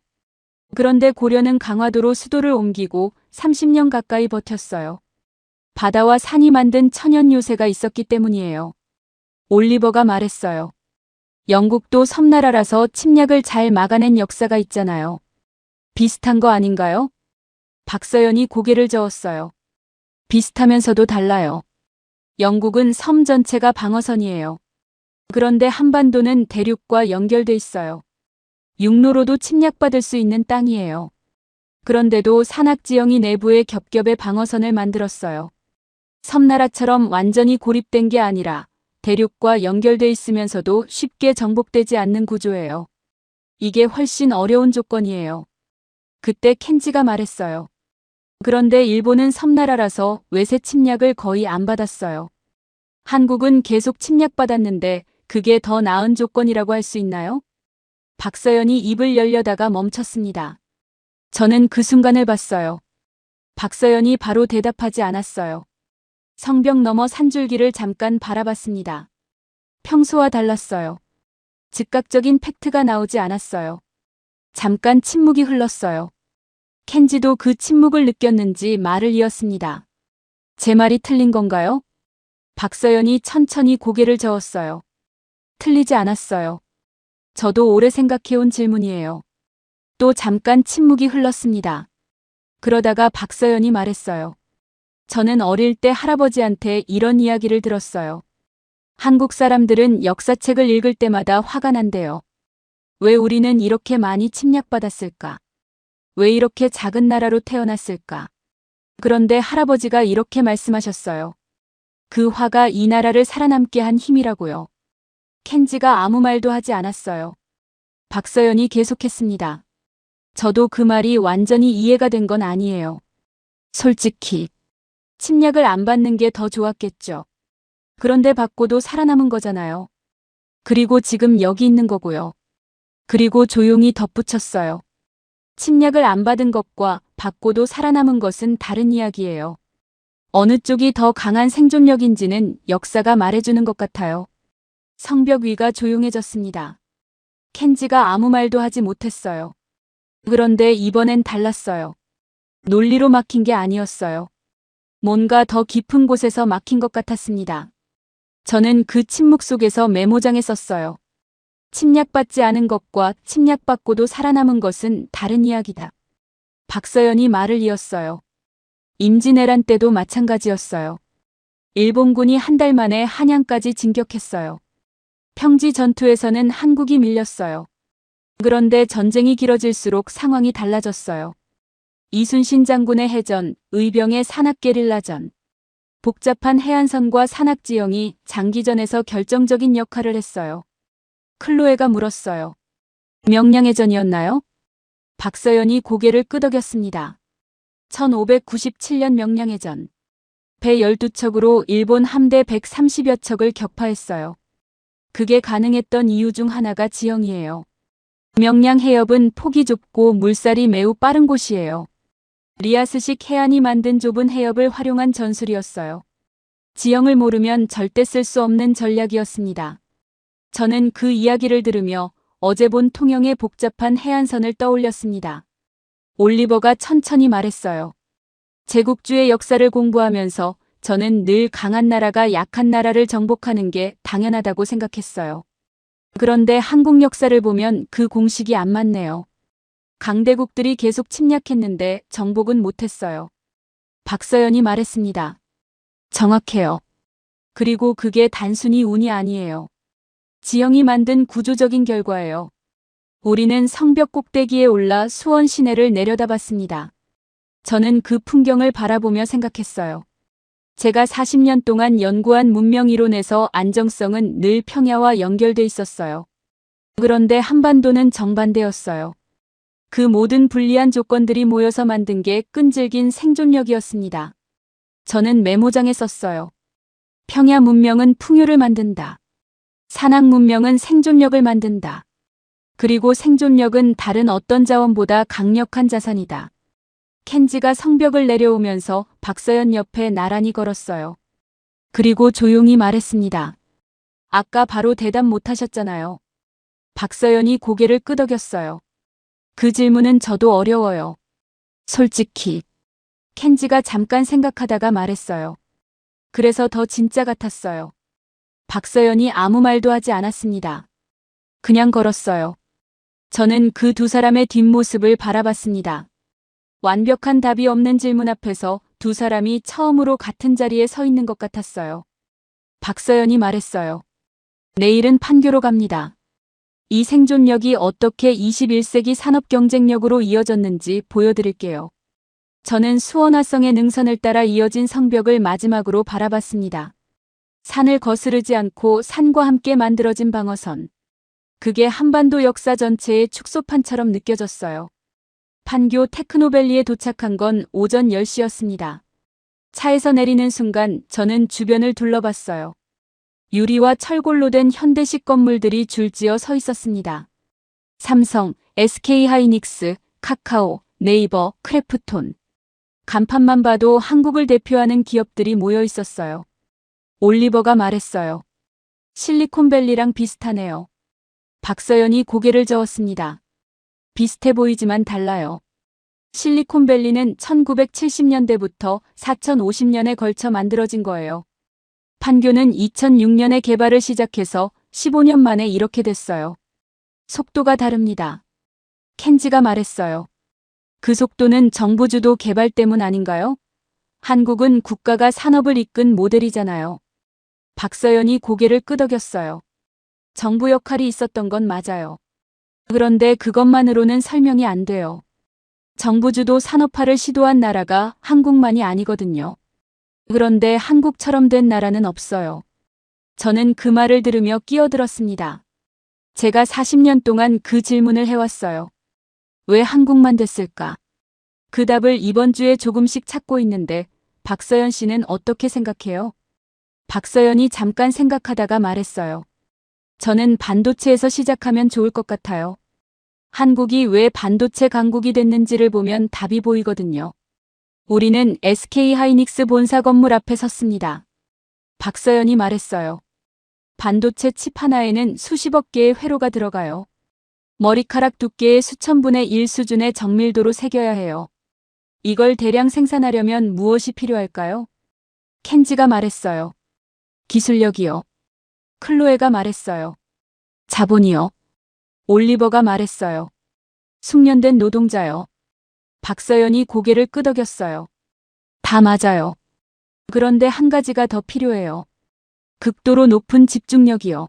그런데 고려는 강화도로 수도를 옮기고 30년 가까이 버텼어요. 바다와 산이 만든 천연 요새가 있었기 때문이에요. 올리버가 말했어요. 영국도 섬나라라서 침략을 잘 막아낸 역사가 있잖아요. 비슷한 거 아닌가요? 박서연이 고개를 저었어요. 비슷하면서도 달라요. 영국은 섬 전체가 방어선이에요. 그런데 한반도는 대륙과 연결돼 있어요. 육로로도 침략받을 수 있는 땅이에요. 그런데도 산악지형이 내부에 겹겹의 방어선을 만들었어요. 섬나라처럼 완전히 고립된 게 아니라 대륙과 연결돼 있으면서도 쉽게 정복되지 않는 구조예요. 이게 훨씬 어려운 조건이에요. 그때 켄지가 말했어요. 그런데 일본은 섬나라라서 외세 침략을 거의 안 받았어요. 한국은 계속 침략받았는데 그게 더 나은 조건이라고 할 수 있나요? 박서연이 입을 열려다가 멈췄습니다. 저는 그 순간을 봤어요. 박서연이 바로 대답하지 않았어요. 성벽 너머 산줄기를 잠깐 바라봤습니다. 평소와 달랐어요. 즉각적인 팩트가 나오지 않았어요. 잠깐 침묵이 흘렀어요. 켄지도 그 침묵을 느꼈는지 말을 이었습니다. 제 말이 틀린 건가요? 박서연이 천천히 고개를 저었어요. 틀리지 않았어요. 저도 오래 생각해온 질문이에요. 또 잠깐 침묵이 흘렀습니다. 그러다가 박서연이 말했어요. 저는 어릴 때 할아버지한테 이런 이야기를 들었어요. 한국 사람들은 역사책을 읽을 때마다 화가 난대요. 왜 우리는 이렇게 많이 침략받았을까? 왜 이렇게 작은 나라로 태어났을까? 그런데 할아버지가 이렇게 말씀하셨어요. 그 화가 이 나라를 살아남게 한 힘이라고요. 켄지가 아무 말도 하지 않았어요. 박서연이 계속했습니다. 저도 그 말이 완전히 이해가 된 건 아니에요. 솔직히 침략을 안 받는 게 더 좋았겠죠. 그런데 받고도 살아남은 거잖아요. 그리고 지금 여기 있는 거고요. 그리고 조용히 덧붙였어요. 침략을 안 받은 것과 받고도 살아남은 것은 다른 이야기예요. 어느 쪽이 더 강한 생존력인지는 역사가 말해주는 것 같아요. 성벽 위가 조용해졌습니다. 켄지가 아무 말도 하지 못했어요. 그런데 이번엔 달랐어요. 논리로 막힌 게 아니었어요. 뭔가 더 깊은 곳에서 막힌 것 같았습니다. 저는 그 침묵 속에서 메모장에 썼어요. 침략받지 않은 것과 침략받고도 살아남은 것은 다른 이야기다. 박서연이 말을 이었어요. 임진왜란 때도 마찬가지였어요. 일본군이 한 달 만에 한양까지 진격했어요. 평지 전투에서는 한국이 밀렸어요. 그런데 전쟁이 길어질수록 상황이 달라졌어요. 이순신 장군의 해전, 의병의 산악게릴라전. 복잡한 해안선과 산악지형이 장기전에서 결정적인 역할을 했어요. 클로에가 물었어요. 명량해전이었나요? 박서연이 고개를 끄덕였습니다. 1597년 명량해전. 배 12척으로 일본 함대 130여 척을 격파했어요. 그게 가능했던 이유 중 하나가 지형이에요. 명량 해협은 폭이 좁고 물살이 매우 빠른 곳이에요. 리아스식 해안이 만든 좁은 해협을 활용한 전술이었어요. 지형을 모르면 절대 쓸 수 없는 전략이었습니다. 저는 그 이야기를 들으며 어제 본 통영의 복잡한 해안선을 떠올렸습니다. 올리버가 천천히 말했어요. 제국주의 역사를 공부하면서 저는 늘 강한 나라가 약한 나라를 정복하는 게 당연하다고 생각했어요. 그런데 한국 역사를 보면 그 공식이 안 맞네요. 강대국들이 계속 침략했는데 정복은 못했어요. 박서연이 말했습니다. 정확해요. 그리고 그게 단순히 운이 아니에요. 지형이 만든 구조적인 결과예요. 우리는 성벽 꼭대기에 올라 수원 시내를 내려다봤습니다. 저는 그 풍경을 바라보며 생각했어요. 제가 40년 동안 연구한 문명 이론에서 안정성은 늘 평야와 연결돼 있었어요. 그런데 한반도는 정반대였어요. 그 모든 불리한 조건들이 모여서 만든 게 끈질긴 생존력이었습니다. 저는 메모장에 썼어요. 평야 문명은 풍요를 만든다. 산악 문명은 생존력을 만든다. 그리고 생존력은 다른 어떤 자원보다 강력한 자산이다. 켄지가 성벽을 내려오면서 박서연 옆에 나란히 걸었어요. 그리고 조용히 말했습니다. 아까 바로 대답 못하셨잖아요. 박서연이 고개를 끄덕였어요. 그 질문은 저도 어려워요. 솔직히. 켄지가 잠깐 생각하다가 말했어요. 그래서 더 진짜 같았어요. 박서연이 아무 말도 하지 않았습니다. 그냥 걸었어요. 저는 그 두 사람의 뒷모습을 바라봤습니다. 완벽한 답이 없는 질문 앞에서 두 사람이 처음으로 같은 자리에 서 있는 것 같았어요. 박서연이 말했어요. 내일은 판교로 갑니다. 이 생존력이 어떻게 21세기 산업 경쟁력으로 이어졌는지 보여드릴게요. 저는 수원화성의 능선을 따라 이어진 성벽을 마지막으로 바라봤습니다. 산을 거스르지 않고 산과 함께 만들어진 방어선. 그게 한반도 역사 전체의 축소판처럼 느껴졌어요. 판교 테크노밸리에 도착한 건 오전 10시였습니다. 차에서 내리는 순간 저는 주변을 둘러봤어요. 유리와 철골로 된 현대식 건물들이 줄지어 서 있었습니다. 삼성, SK하이닉스, 카카오, 네이버, 크래프톤. 간판만 봐도 한국을 대표하는 기업들이 모여 있었어요. 올리버가 말했어요. 실리콘밸리랑 비슷하네요. 박서연이 고개를 저었습니다. 비슷해 보이지만 달라요. 실리콘밸리는 1970년대부터 4050년에 걸쳐 만들어진 거예요. 판교는 2006년에 개발을 시작해서 15년 만에 이렇게 됐어요. 속도가 다릅니다. 켄지가 말했어요. 그 속도는 정부 주도 개발 때문 아닌가요? 한국은 국가가 산업을 이끈 모델이잖아요. 박서연이 고개를 끄덕였어요. 정부 역할이 있었던 건 맞아요. 그런데 그것만으로는 설명이 안 돼요. 정부 주도 산업화를 시도한 나라가 한국만이 아니거든요. 그런데 한국처럼 된 나라는 없어요. 저는 그 말을 들으며 끼어들었습니다. 제가 40년 동안 그 질문을 해왔어요. 왜 한국만 됐을까? 그 답을 이번 주에 조금씩 찾고 있는데 박서연 씨는 어떻게 생각해요? 박서연이 잠깐 생각하다가 말했어요. 저는 반도체에서 시작하면 좋을 것 같아요. 한국이 왜 반도체 강국이 됐는지를 보면 답이 보이거든요. 우리는 SK하이닉스 본사 건물 앞에 섰습니다. 박서연이 말했어요. 반도체 칩 하나에는 수십억 개의 회로가 들어가요. 머리카락 두께의 수천 분의 1 수준의 정밀도로 새겨야 해요. 이걸 대량 생산하려면 무엇이 필요할까요? 켄지가 말했어요. 기술력이요. 클로에가 말했어요. 자본이요. 올리버가 말했어요. 숙련된 노동자요. 박서연이 고개를 끄덕였어요. 다 맞아요. 그런데 한 가지가 더 필요해요. 극도로 높은 집중력이요.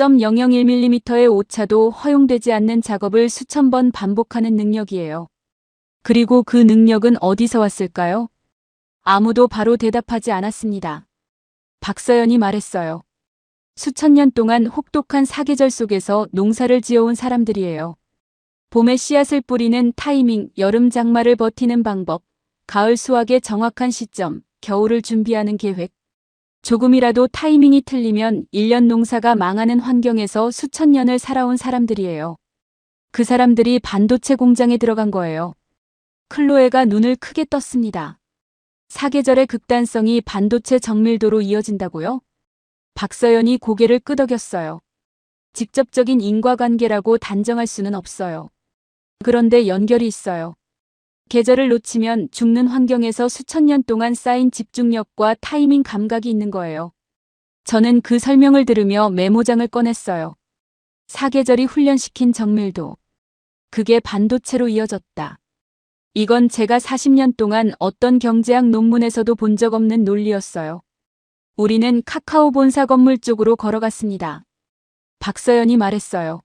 0.001mm의 오차도 허용되지 않는 작업을 수천 번 반복하는 능력이에요. 그리고 그 능력은 어디서 왔을까요? 아무도 바로 대답하지 않았습니다. 박서연이 말했어요. 수천 년 동안 혹독한 사계절 속에서 농사를 지어온 사람들이에요. 봄에 씨앗을 뿌리는 타이밍, 여름 장마를 버티는 방법, 가을 수확의 정확한 시점, 겨울을 준비하는 계획. 조금이라도 타이밍이 틀리면 1년 농사가 망하는 환경에서 수천 년을 살아온 사람들이에요. 그 사람들이 반도체 공장에 들어간 거예요. 클로에가 눈을 크게 떴습니다. 사계절의 극단성이 반도체 정밀도로 이어진다고요? 박서연이 고개를 끄덕였어요. 직접적인 인과관계라고 단정할 수는 없어요. 그런데 연결이 있어요. 계절을 놓치면 죽는 환경에서 수천 년 동안 쌓인 집중력과 타이밍 감각이 있는 거예요. 저는 그 설명을 들으며 메모장을 꺼냈어요. 사계절이 훈련시킨 정밀도. 그게 반도체로 이어졌다. 이건 제가 40년 동안 어떤 경제학 논문에서도 본 적 없는 논리였어요. 우리는 카카오 본사 건물 쪽으로 걸어갔습니다. 박서연이 말했어요.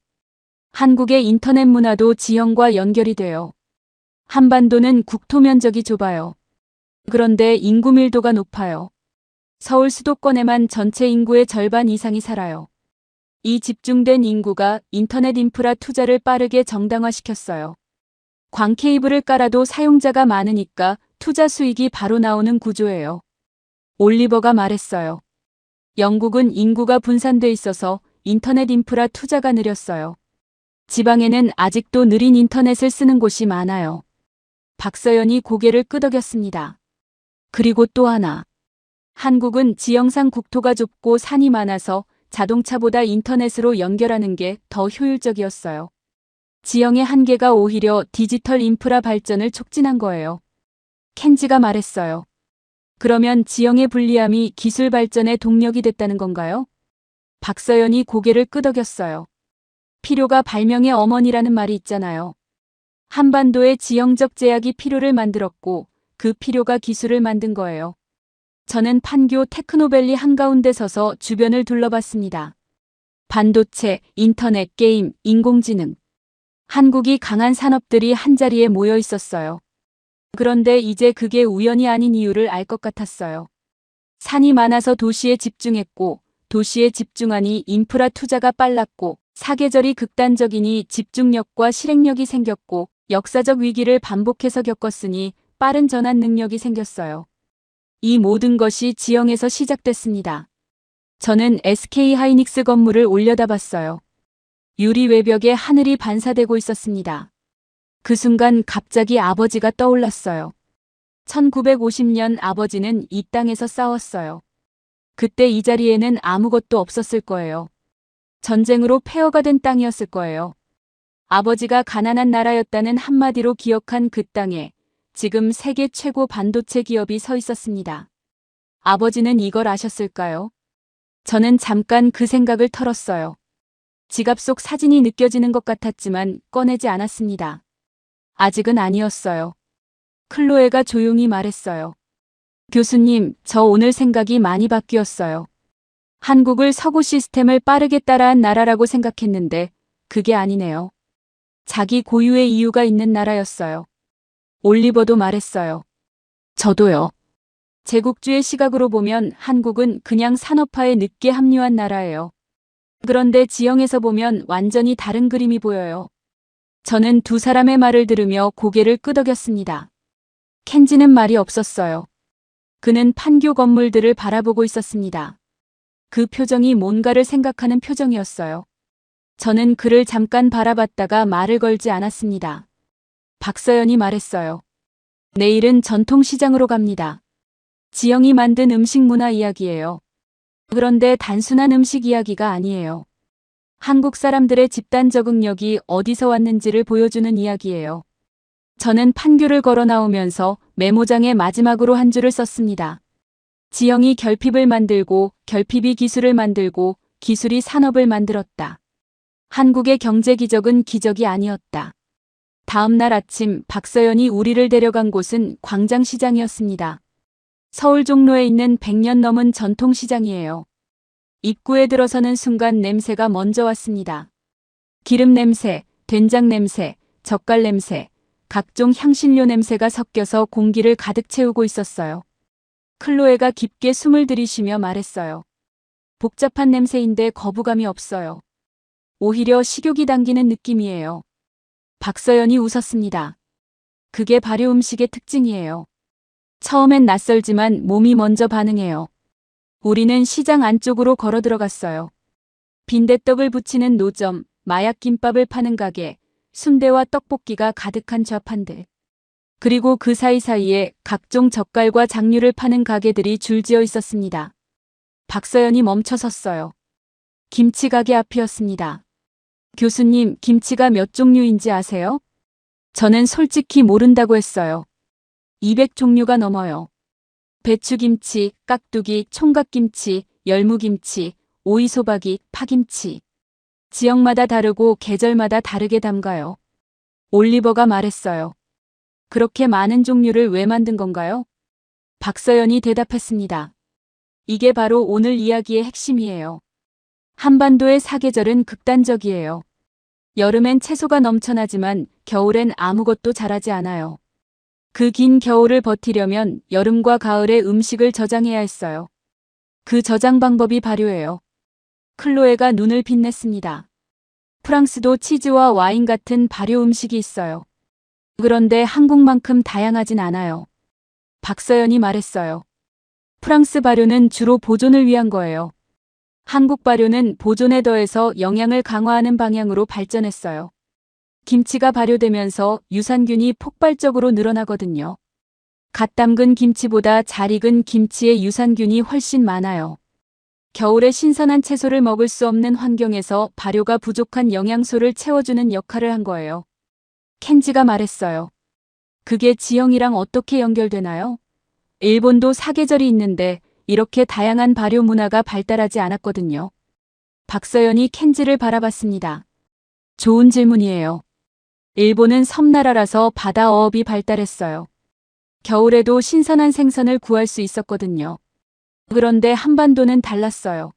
한국의 인터넷 문화도 지형과 연결이 돼요. 한반도는 국토 면적이 좁아요. 그런데 인구 밀도가 높아요. 서울 수도권에만 전체 인구의 절반 이상이 살아요. 이 집중된 인구가 인터넷 인프라 투자를 빠르게 정당화시켰어요. 광 케이블을 깔아도 사용자가 많으니까 투자 수익이 바로 나오는 구조예요. 올리버가 말했어요. 영국은 인구가 분산돼 있어서 인터넷 인프라 투자가 느렸어요. 지방에는 아직도 느린 인터넷을 쓰는 곳이 많아요. 박서연이 고개를 끄덕였습니다. 그리고 또 하나. 한국은 지형상 국토가 좁고 산이 많아서 자동차보다 인터넷으로 연결하는 게 더 효율적이었어요. 지형의 한계가 오히려 디지털 인프라 발전을 촉진한 거예요. 켄지가 말했어요. 그러면 지형의 불리함이 기술 발전의 동력이 됐다는 건가요? 박서연이 고개를 끄덕였어요. 필요가 발명의 어머니라는 말이 있잖아요. 한반도의 지형적 제약이 필요를 만들었고 그 필요가 기술을 만든 거예요. 저는 판교 테크노밸리 한가운데 서서 주변을 둘러봤습니다. 반도체, 인터넷, 게임, 인공지능. 한국이 강한 산업들이 한자리에 모여 있었어요. 그런데 이제 그게 우연이 아닌 이유를 알 것 같았어요. 산이 많아서 도시에 집중했고, 도시에 집중하니 인프라 투자가 빨랐고, 사계절이 극단적이니 집중력과 실행력이 생겼고, 역사적 위기를 반복해서 겪었으니 빠른 전환 능력이 생겼어요. 이 모든 것이 지형에서 시작됐습니다. 저는 SK하이닉스 건물을 올려다봤어요. 유리 외벽에 하늘이 반사되고 있었습니다. 그 순간 갑자기 아버지가 떠올랐어요. 1950년 아버지는 이 땅에서 싸웠어요. 그때 이 자리에는 아무것도 없었을 거예요. 전쟁으로 폐허가 된 땅이었을 거예요. 아버지가 가난한 나라였다는 한마디로 기억한 그 땅에 지금 세계 최고 반도체 기업이 서 있었습니다. 아버지는 이걸 아셨을까요? 저는 잠깐 그 생각을 털었어요. 지갑 속 사진이 느껴지는 것 같았지만 꺼내지 않았습니다. 아직은 아니었어요. 클로에가 조용히 말했어요. 교수님, 저 오늘 생각이 많이 바뀌었어요. 한국을 서구 시스템을 빠르게 따라한 나라라고 생각했는데 그게 아니네요. 자기 고유의 이유가 있는 나라였어요. 올리버도 말했어요. 저도요. 제국주의 시각으로 보면 한국은 그냥 산업화에 늦게 합류한 나라예요. 그런데 지형에서 보면 완전히 다른 그림이 보여요. 저는 두 사람의 말을 들으며 고개를 끄덕였습니다. 켄지는 말이 없었어요. 그는 판교 건물들을 바라보고 있었습니다. 그 표정이 뭔가를 생각하는 표정이었어요. 저는 그를 잠깐 바라봤다가 말을 걸지 않았습니다. 박서연이 말했어요. 내일은 전통시장으로 갑니다. 지영이 만든 음식 문화 이야기예요. 그런데 단순한 음식 이야기가 아니에요. 한국 사람들의 집단 적응력이 어디서 왔는지를 보여주는 이야기예요. 저는 판교를 걸어 나오면서 메모장에 마지막으로 한 줄을 썼습니다. 지영이 결핍을 만들고 결핍이 기술을 만들고 기술이 산업을 만들었다. 한국의 경제 기적은 기적이 아니었다. 다음 날 아침 박서연이 우리를 데려간 곳은 광장시장이었습니다. 서울 종로에 있는 100년 넘은 전통시장이에요. 입구에 들어서는 순간 냄새가 먼저 왔습니다. 기름 냄새, 된장 냄새, 젓갈 냄새, 각종 향신료 냄새가 섞여서 공기를 가득 채우고 있었어요. 클로에가 깊게 숨을 들이쉬며 말했어요. 복잡한 냄새인데 거부감이 없어요. 오히려 식욕이 당기는 느낌이에요. 박서연이 웃었습니다. 그게 발효 음식의 특징이에요. 처음엔 낯설지만 몸이 먼저 반응해요. 우리는 시장 안쪽으로 걸어 들어갔어요. 빈대떡을 부치는 노점, 마약김밥을 파는 가게, 순대와 떡볶이가 가득한 좌판들. 그리고 그 사이사이에 각종 젓갈과 장류를 파는 가게들이 줄지어 있었습니다. 박서연이 멈춰 섰어요. 김치 가게 앞이었습니다. 교수님, 김치가 몇 종류인지 아세요? 저는 솔직히 모른다고 했어요. 200종류가 넘어요. 배추김치, 깍두기, 총각김치, 열무김치, 오이소박이, 파김치. 지역마다 다르고 계절마다 다르게 담가요. 올리버가 말했어요. 그렇게 많은 종류를 왜 만든 건가요? 박서연이 대답했습니다. 이게 바로 오늘 이야기의 핵심이에요. 한반도의 사계절은 극단적이에요. 여름엔 채소가 넘쳐나지만 겨울엔 아무것도 자라지 않아요. 그 긴 겨울을 버티려면 여름과 가을에 음식을 저장해야 했어요. 그 저장 방법이 발효예요. 클로에가 눈을 빛냈습니다. 프랑스도 치즈와 와인 같은 발효 음식이 있어요. 그런데 한국만큼 다양하진 않아요. 박서연이 말했어요. 프랑스 발효는 주로 보존을 위한 거예요. 한국 발효는 보존에 더해서 영양을 강화하는 방향으로 발전했어요. 김치가 발효되면서 유산균이 폭발적으로 늘어나거든요. 갓 담근 김치보다 잘 익은 김치의 유산균이 훨씬 많아요. 겨울에 신선한 채소를 먹을 수 없는 환경에서 발효가 부족한 영양소를 채워주는 역할을 한 거예요. 켄지가 말했어요. 그게 지형이랑 어떻게 연결되나요? 일본도 사계절이 있는데 이렇게 다양한 발효 문화가 발달하지 않았거든요. 박서연이 켄지를 바라봤습니다. 좋은 질문이에요. 일본은 섬나라라서 바다 어업이 발달했어요. 겨울에도 신선한 생선을 구할 수 있었거든요. 그런데 한반도는 달랐어요.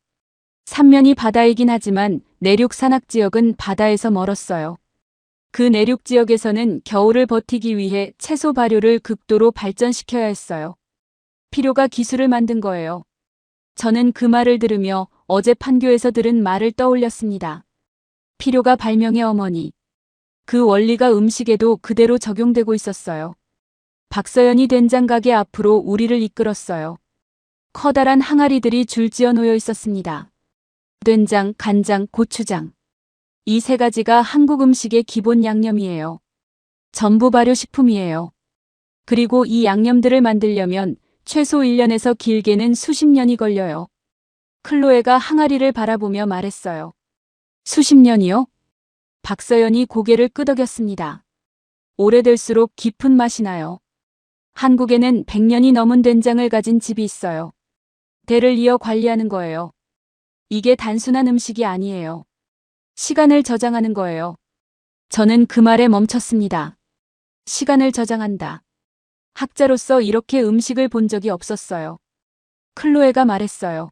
삼면이 바다이긴 하지만 내륙 산악 지역은 바다에서 멀었어요. 그 내륙 지역에서는 겨울을 버티기 위해 채소 발효를 극도로 발전시켜야 했어요. 필요가 기술을 만든 거예요. 저는 그 말을 들으며 어제 판교에서 들은 말을 떠올렸습니다. 필요가 발명의 어머니. 그 원리가 음식에도 그대로 적용되고 있었어요. 박서연이 된장 가게 앞으로 우리를 이끌었어요. 커다란 항아리들이 줄지어 놓여 있었습니다. 된장, 간장, 고추장. 이 세 가지가 한국 음식의 기본 양념이에요. 전부 발효식품이에요. 그리고 이 양념들을 만들려면 최소 1년에서 길게는 수십 년이 걸려요. 클로에가 항아리를 바라보며 말했어요. 수십 년이요? 박서연이 고개를 끄덕였습니다. 오래될수록 깊은 맛이 나요. 한국에는 100년이 넘은 된장을 가진 집이 있어요. 대를 이어 관리하는 거예요. 이게 단순한 음식이 아니에요. 시간을 저장하는 거예요. 저는 그 말에 멈췄습니다. 시간을 저장한다. 학자로서 이렇게 음식을 본 적이 없었어요. 클로에가 말했어요.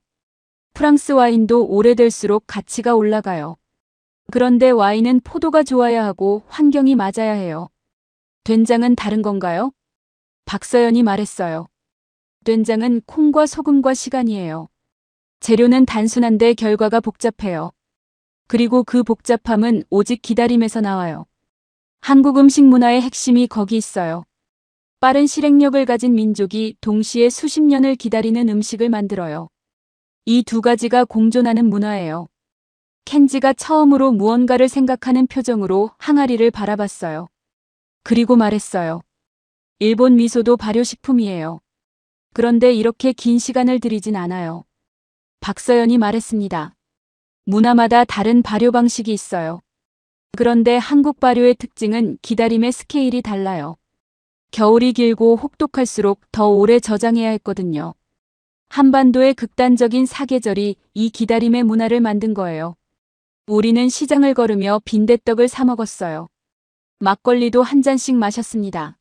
프랑스 와인도 오래될수록 가치가 올라가요. 그런데 와인은 포도가 좋아야 하고 환경이 맞아야 해요. 된장은 다른 건가요? 박서연이 말했어요. 된장은 콩과 소금과 시간이에요. 재료는 단순한데 결과가 복잡해요. 그리고 그 복잡함은 오직 기다림에서 나와요. 한국 음식 문화의 핵심이 거기 있어요. 빠른 실행력을 가진 민족이 동시에 수십 년을 기다리는 음식을 만들어요. 이 두 가지가 공존하는 문화예요. 켄지가 처음으로 무언가를 생각하는 표정으로 항아리를 바라봤어요. 그리고 말했어요. 일본 미소도 발효식품이에요. 그런데 이렇게 긴 시간을 들이진 않아요. 박서연이 말했습니다. 문화마다 다른 발효 방식이 있어요. 그런데 한국 발효의 특징은 기다림의 스케일이 달라요. 겨울이 길고 혹독할수록 더 오래 저장해야 했거든요. 한반도의 극단적인 사계절이 이 기다림의 문화를 만든 거예요. 우리는 시장을 걸으며 빈대떡을 사 먹었어요. 막걸리도 한 잔씩 마셨습니다.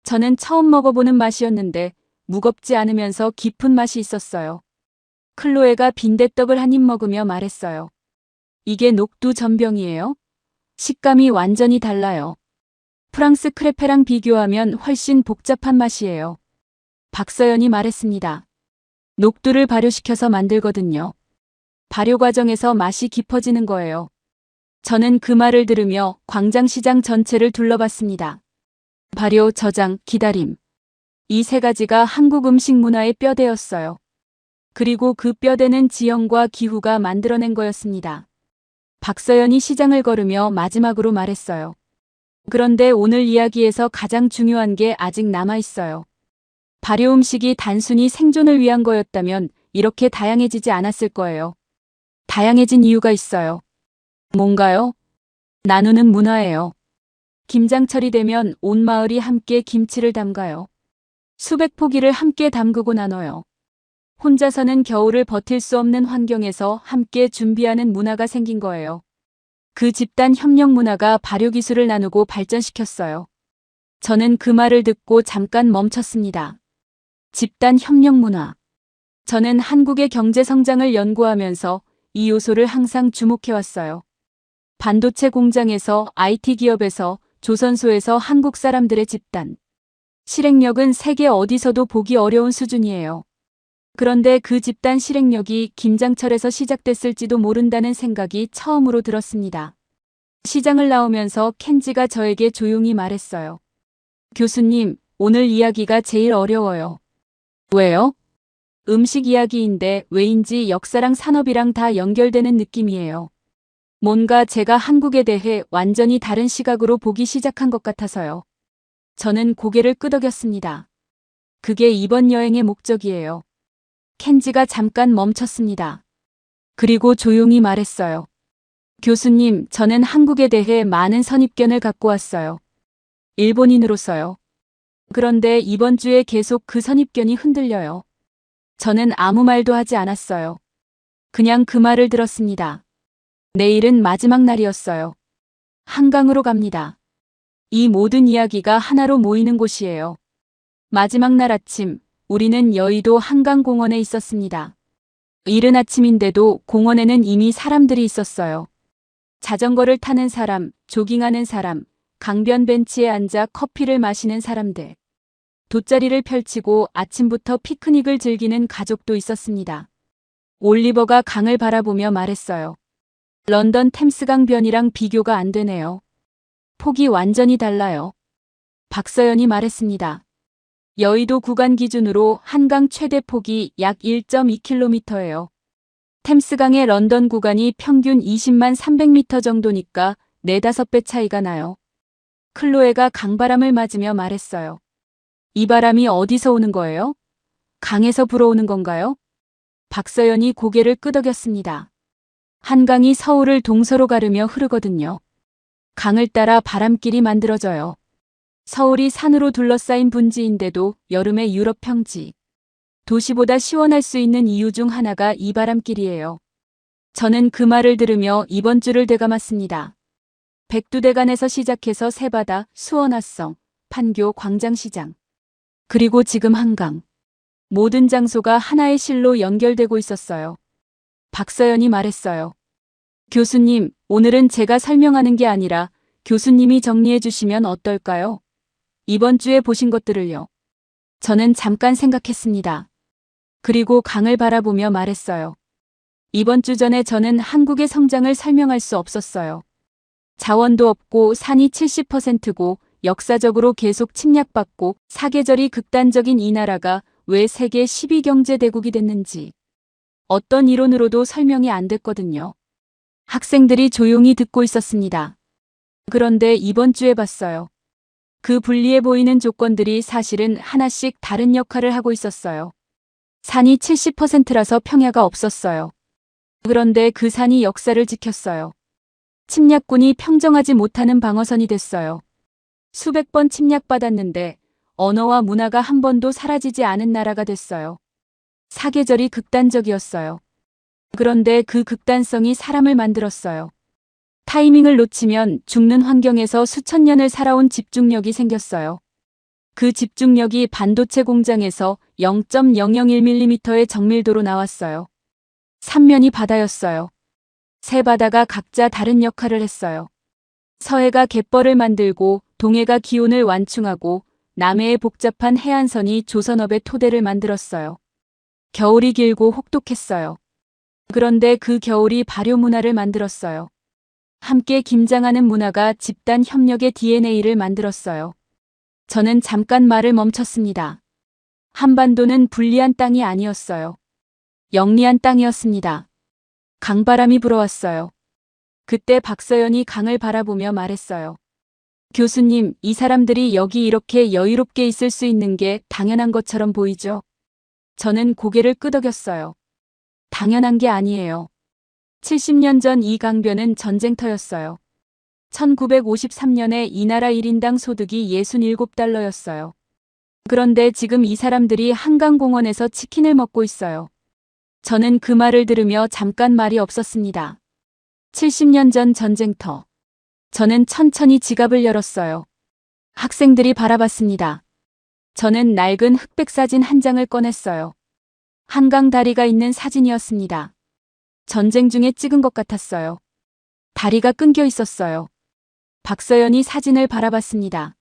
저는 처음 먹어보는 맛이었는데 무겁지 않으면서 깊은 맛이 있었어요. 클로에가 빈대떡을 한 입 먹으며 말했어요. 이게 녹두 전병이에요? 식감이 완전히 달라요. 프랑스 크레페랑 비교하면 훨씬 복잡한 맛이에요. 박서연이 말했습니다. 녹두를 발효시켜서 만들거든요. 발효 과정에서 맛이 깊어지는 거예요. 저는 그 말을 들으며 광장시장 전체를 둘러봤습니다. 발효, 저장, 기다림. 이 세 가지가 한국 음식 문화의 뼈대였어요. 그리고 그 뼈대는 지형과 기후가 만들어낸 거였습니다. 박서연이 시장을 걸으며 마지막으로 말했어요. 그런데 오늘 이야기에서 가장 중요한 게 아직 남아있어요. 발효 음식이 단순히 생존을 위한 거였다면 이렇게 다양해지지 않았을 거예요. 다양해진 이유가 있어요. 뭔가요? 나누는 문화예요. 김장철이 되면 온 마을이 함께 김치를 담가요. 수백 포기를 함께 담그고 나눠요. 혼자서는 겨울을 버틸 수 없는 환경에서 함께 준비하는 문화가 생긴 거예요. 그 집단 협력 문화가 발효 기술을 나누고 발전시켰어요. 저는 그 말을 듣고 잠깐 멈췄습니다. 집단 협력 문화. 저는 한국의 경제 성장을 연구하면서 이 요소를 항상 주목해왔어요. 반도체 공장에서 IT 기업에서 조선소에서 한국 사람들의 집단. 실행력은 세계 어디서도 보기 어려운 수준이에요. 그런데 그 집단 실행력이 김장철에서 시작됐을지도 모른다는 생각이 처음으로 들었습니다. 시장을 나오면서 켄지가 저에게 조용히 말했어요. 교수님, 오늘 이야기가 제일 어려워요. 왜요? 음식 이야기인데 왜인지 역사랑 산업이랑 다 연결되는 느낌이에요. 뭔가 제가 한국에 대해 완전히 다른 시각으로 보기 시작한 것 같아서요. 저는 고개를 끄덕였습니다. 그게 이번 여행의 목적이에요. 켄지가 잠깐 멈췄습니다. 그리고 조용히 말했어요. 교수님, 저는 한국에 대해 많은 선입견을 갖고 왔어요. 일본인으로서요. 그런데 이번 주에 계속 그 선입견이 흔들려요. 저는 아무 말도 하지 않았어요. 그냥 그 말을 들었습니다. 내일은 마지막 날이었어요. 한강으로 갑니다. 이 모든 이야기가 하나로 모이는 곳이에요. 마지막 날 아침, 우리는 여의도 한강공원에 있었습니다. 이른 아침인데도 공원에는 이미 사람들이 있었어요. 자전거를 타는 사람, 조깅하는 사람, 강변 벤치에 앉아 커피를 마시는 사람들. 돗자리를 펼치고 아침부터 피크닉을 즐기는 가족도 있었습니다. 올리버가 강을 바라보며 말했어요. 런던 템스강 변이랑 비교가 안 되네요. 폭이 완전히 달라요. 박서연이 말했습니다. 여의도 구간 기준으로 한강 최대 폭이 약 1.2km예요. 템스강의 런던 구간이 평균 20만 300m 정도니까 4~5배 차이가 나요. 클로에가 강바람을 맞으며 말했어요. 이 바람이 어디서 오는 거예요? 강에서 불어오는 건가요? 박서연이 고개를 끄덕였습니다. 한강이 서울을 동서로 가르며 흐르거든요. 강을 따라 바람길이 만들어져요. 서울이 산으로 둘러싸인 분지인데도 여름의 유럽 평지. 도시보다 시원할 수 있는 이유 중 하나가 이 바람길이에요. 저는 그 말을 들으며 이번 주를 되감았습니다. 백두대간에서 시작해서 세바다, 수원화성, 판교, 광장시장. 그리고 지금 한강. 모든 장소가 하나의 실로 연결되고 있었어요. 박서연이 말했어요. 교수님, 오늘은 제가 설명하는 게 아니라 교수님이 정리해 주시면 어떨까요? 이번 주에 보신 것들을요. 저는 잠깐 생각했습니다. 그리고 강을 바라보며 말했어요. 이번 주 전에 저는 한국의 성장을 설명할 수 없었어요. 자원도 없고 산이 70%고 역사적으로 계속 침략받고 사계절이 극단적인 이 나라가 왜 세계 10위 경제 대국이 됐는지 어떤 이론으로도 설명이 안 됐거든요. 학생들이 조용히 듣고 있었습니다. 그런데 이번 주에 봤어요. 그 불리해 보이는 조건들이 사실은 하나씩 다른 역할을 하고 있었어요. 산이 70%라서 평야가 없었어요. 그런데 그 산이 역사를 지켰어요. 침략군이 평정하지 못하는 방어선이 됐어요. 수백 번 침략받았는데 언어와 문화가 한 번도 사라지지 않은 나라가 됐어요. 사계절이 극단적이었어요. 그런데 그 극단성이 사람을 만들었어요. 타이밍을 놓치면 죽는 환경에서 수천 년을 살아온 집중력이 생겼어요. 그 집중력이 반도체 공장에서 0.001mm의 정밀도로 나왔어요. 삼면이 바다였어요. 세 바다가 각자 다른 역할을 했어요. 서해가 갯벌을 만들고 동해가 기온을 완충하고 남해의 복잡한 해안선이 조선업의 토대를 만들었어요. 겨울이 길고 혹독했어요. 그런데 그 겨울이 발효 문화를 만들었어요. 함께 김장하는 문화가 집단 협력의 DNA를 만들었어요. 저는 잠깐 말을 멈췄습니다. 한반도는 불리한 땅이 아니었어요. 영리한 땅이었습니다. 강바람이 불어왔어요. 그때 박서연이 강을 바라보며 말했어요. 교수님, 이 사람들이 여기 이렇게 여유롭게 있을 수 있는 게 당연한 것처럼 보이죠? 저는 고개를 끄덕였어요. 당연한 게 아니에요. 70년 전 이 강변은 전쟁터였어요. 1953년에 이 나라 1인당 소득이 67달러였어요. 그런데 지금 이 사람들이 한강공원에서 치킨을 먹고 있어요. 저는 그 말을 들으며 잠깐 말이 없었습니다. 70년 전 전쟁터. 저는 천천히 지갑을 열었어요. 학생들이 바라봤습니다. 저는 낡은 흑백 사진 한 장을 꺼냈어요. 한강 다리가 있는 사진이었습니다. 전쟁 중에 찍은 것 같았어요. 다리가 끊겨 있었어요. 박서연이 사진을 바라봤습니다.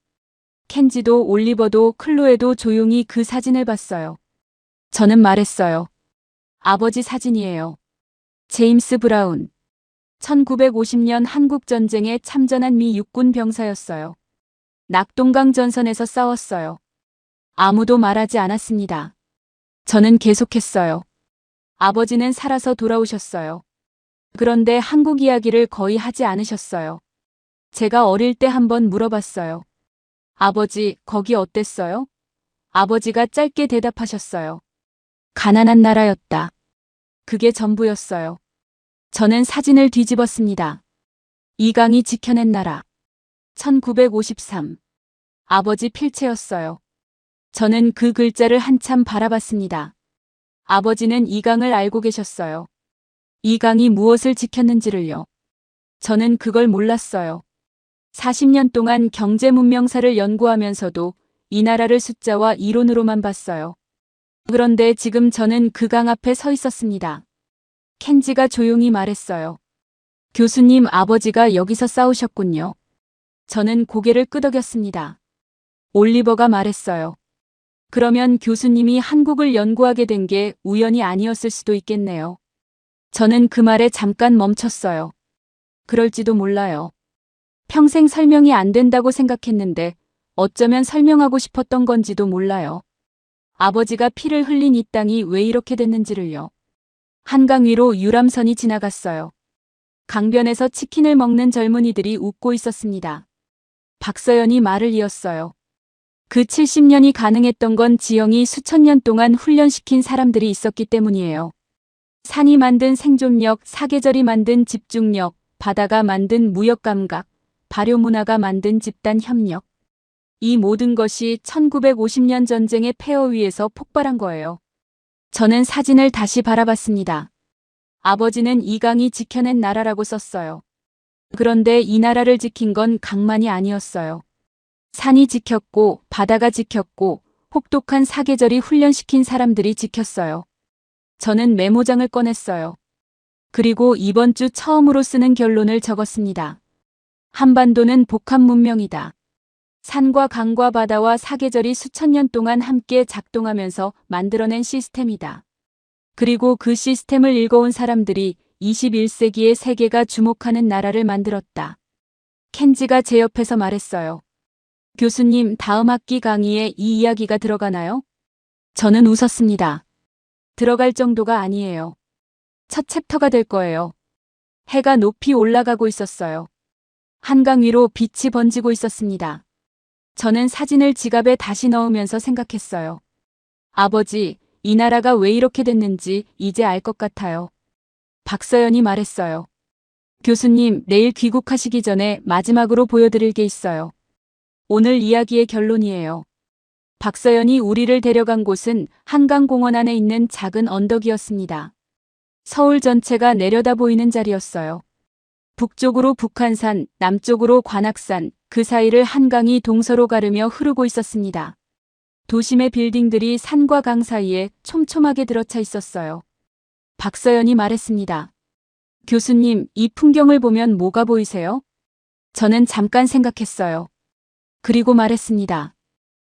켄지도 올리버도 클로에도 조용히 그 사진을 봤어요. 저는 말했어요. 아버지 사진이에요. 제임스 브라운. 1950년 한국전쟁에 참전한 미 육군 병사였어요. 낙동강 전선에서 싸웠어요. 아무도 말하지 않았습니다. 저는 계속했어요. 아버지는 살아서 돌아오셨어요. 그런데 한국 이야기를 거의 하지 않으셨어요. 제가 어릴 때 한번 물어봤어요. 아버지, 거기 어땠어요? 아버지가 짧게 대답하셨어요. 가난한 나라였다. 그게 전부였어요. 저는 사진을 뒤집었습니다. 이강이 지켜낸 나라. 1953. 아버지 필체였어요. 저는 그 글자를 한참 바라봤습니다. 아버지는 이강을 알고 계셨어요. 이강이 무엇을 지켰는지를요. 저는 그걸 몰랐어요. 40년 동안 경제문명사를 연구하면서도 이 나라를 숫자와 이론으로만 봤어요. 그런데 지금 저는 그 강 앞에 서 있었습니다. 켄지가 조용히 말했어요. 교수님, 아버지가 여기서 싸우셨군요. 저는 고개를 끄덕였습니다. 올리버가 말했어요. 그러면 교수님이 한국을 연구하게 된 게 우연이 아니었을 수도 있겠네요. 저는 그 말에 잠깐 멈췄어요. 그럴지도 몰라요. 평생 설명이 안 된다고 생각했는데 어쩌면 설명하고 싶었던 건지도 몰라요. 아버지가 피를 흘린 이 땅이 왜 이렇게 됐는지를요. 한강 위로 유람선이 지나갔어요. 강변에서 치킨을 먹는 젊은이들이 웃고 있었습니다. 박서연이 말을 이었어요. 그 70년이 가능했던 건 지형이 수천 년 동안 훈련시킨 사람들이 있었기 때문이에요. 산이 만든 생존력, 사계절이 만든 집중력, 바다가 만든 무역 감각, 발효 문화가 만든 집단 협력. 이 모든 것이 1950년 전쟁의 폐허 위에서 폭발한 거예요. 저는 사진을 다시 바라봤습니다. 아버지는 이 강이 지켜낸 나라라고 썼어요. 그런데 이 나라를 지킨 건 강만이 아니었어요. 산이 지켰고 바다가 지켰고 혹독한 사계절이 훈련시킨 사람들이 지켰어요. 저는 메모장을 꺼냈어요. 그리고 이번 주 처음으로 쓰는 결론을 적었습니다. 한반도는 복합 문명이다. 산과 강과 바다와 사계절이 수천 년 동안 함께 작동하면서 만들어낸 시스템이다. 그리고 그 시스템을 읽어온 사람들이 21세기의 세계가 주목하는 나라를 만들었다. 켄지가 제 옆에서 말했어요. 교수님, 다음 학기 강의에 이 이야기가 들어가나요? 저는 웃었습니다. 들어갈 정도가 아니에요. 첫 챕터가 될 거예요. 해가 높이 올라가고 있었어요. 한강 위로 빛이 번지고 있었습니다. 저는 사진을 지갑에 다시 넣으면서 생각했어요. 아버지, 이 나라가 왜 이렇게 됐는지 이제 알 것 같아요. 박서연이 말했어요. 교수님, 내일 귀국하시기 전에 마지막으로 보여드릴 게 있어요. 오늘 이야기의 결론이에요. 박서연이 우리를 데려간 곳은 한강공원 안에 있는 작은 언덕이었습니다. 서울 전체가 내려다 보이는 자리였어요. 북쪽으로 북한산, 남쪽으로 관악산, 그 사이를 한강이 동서로 가르며 흐르고 있었습니다. 도심의 빌딩들이 산과 강 사이에 촘촘하게 들어차 있었어요. 박서연이 말했습니다. 교수님, 이 풍경을 보면 뭐가 보이세요? 저는 잠깐 생각했어요. 그리고 말했습니다.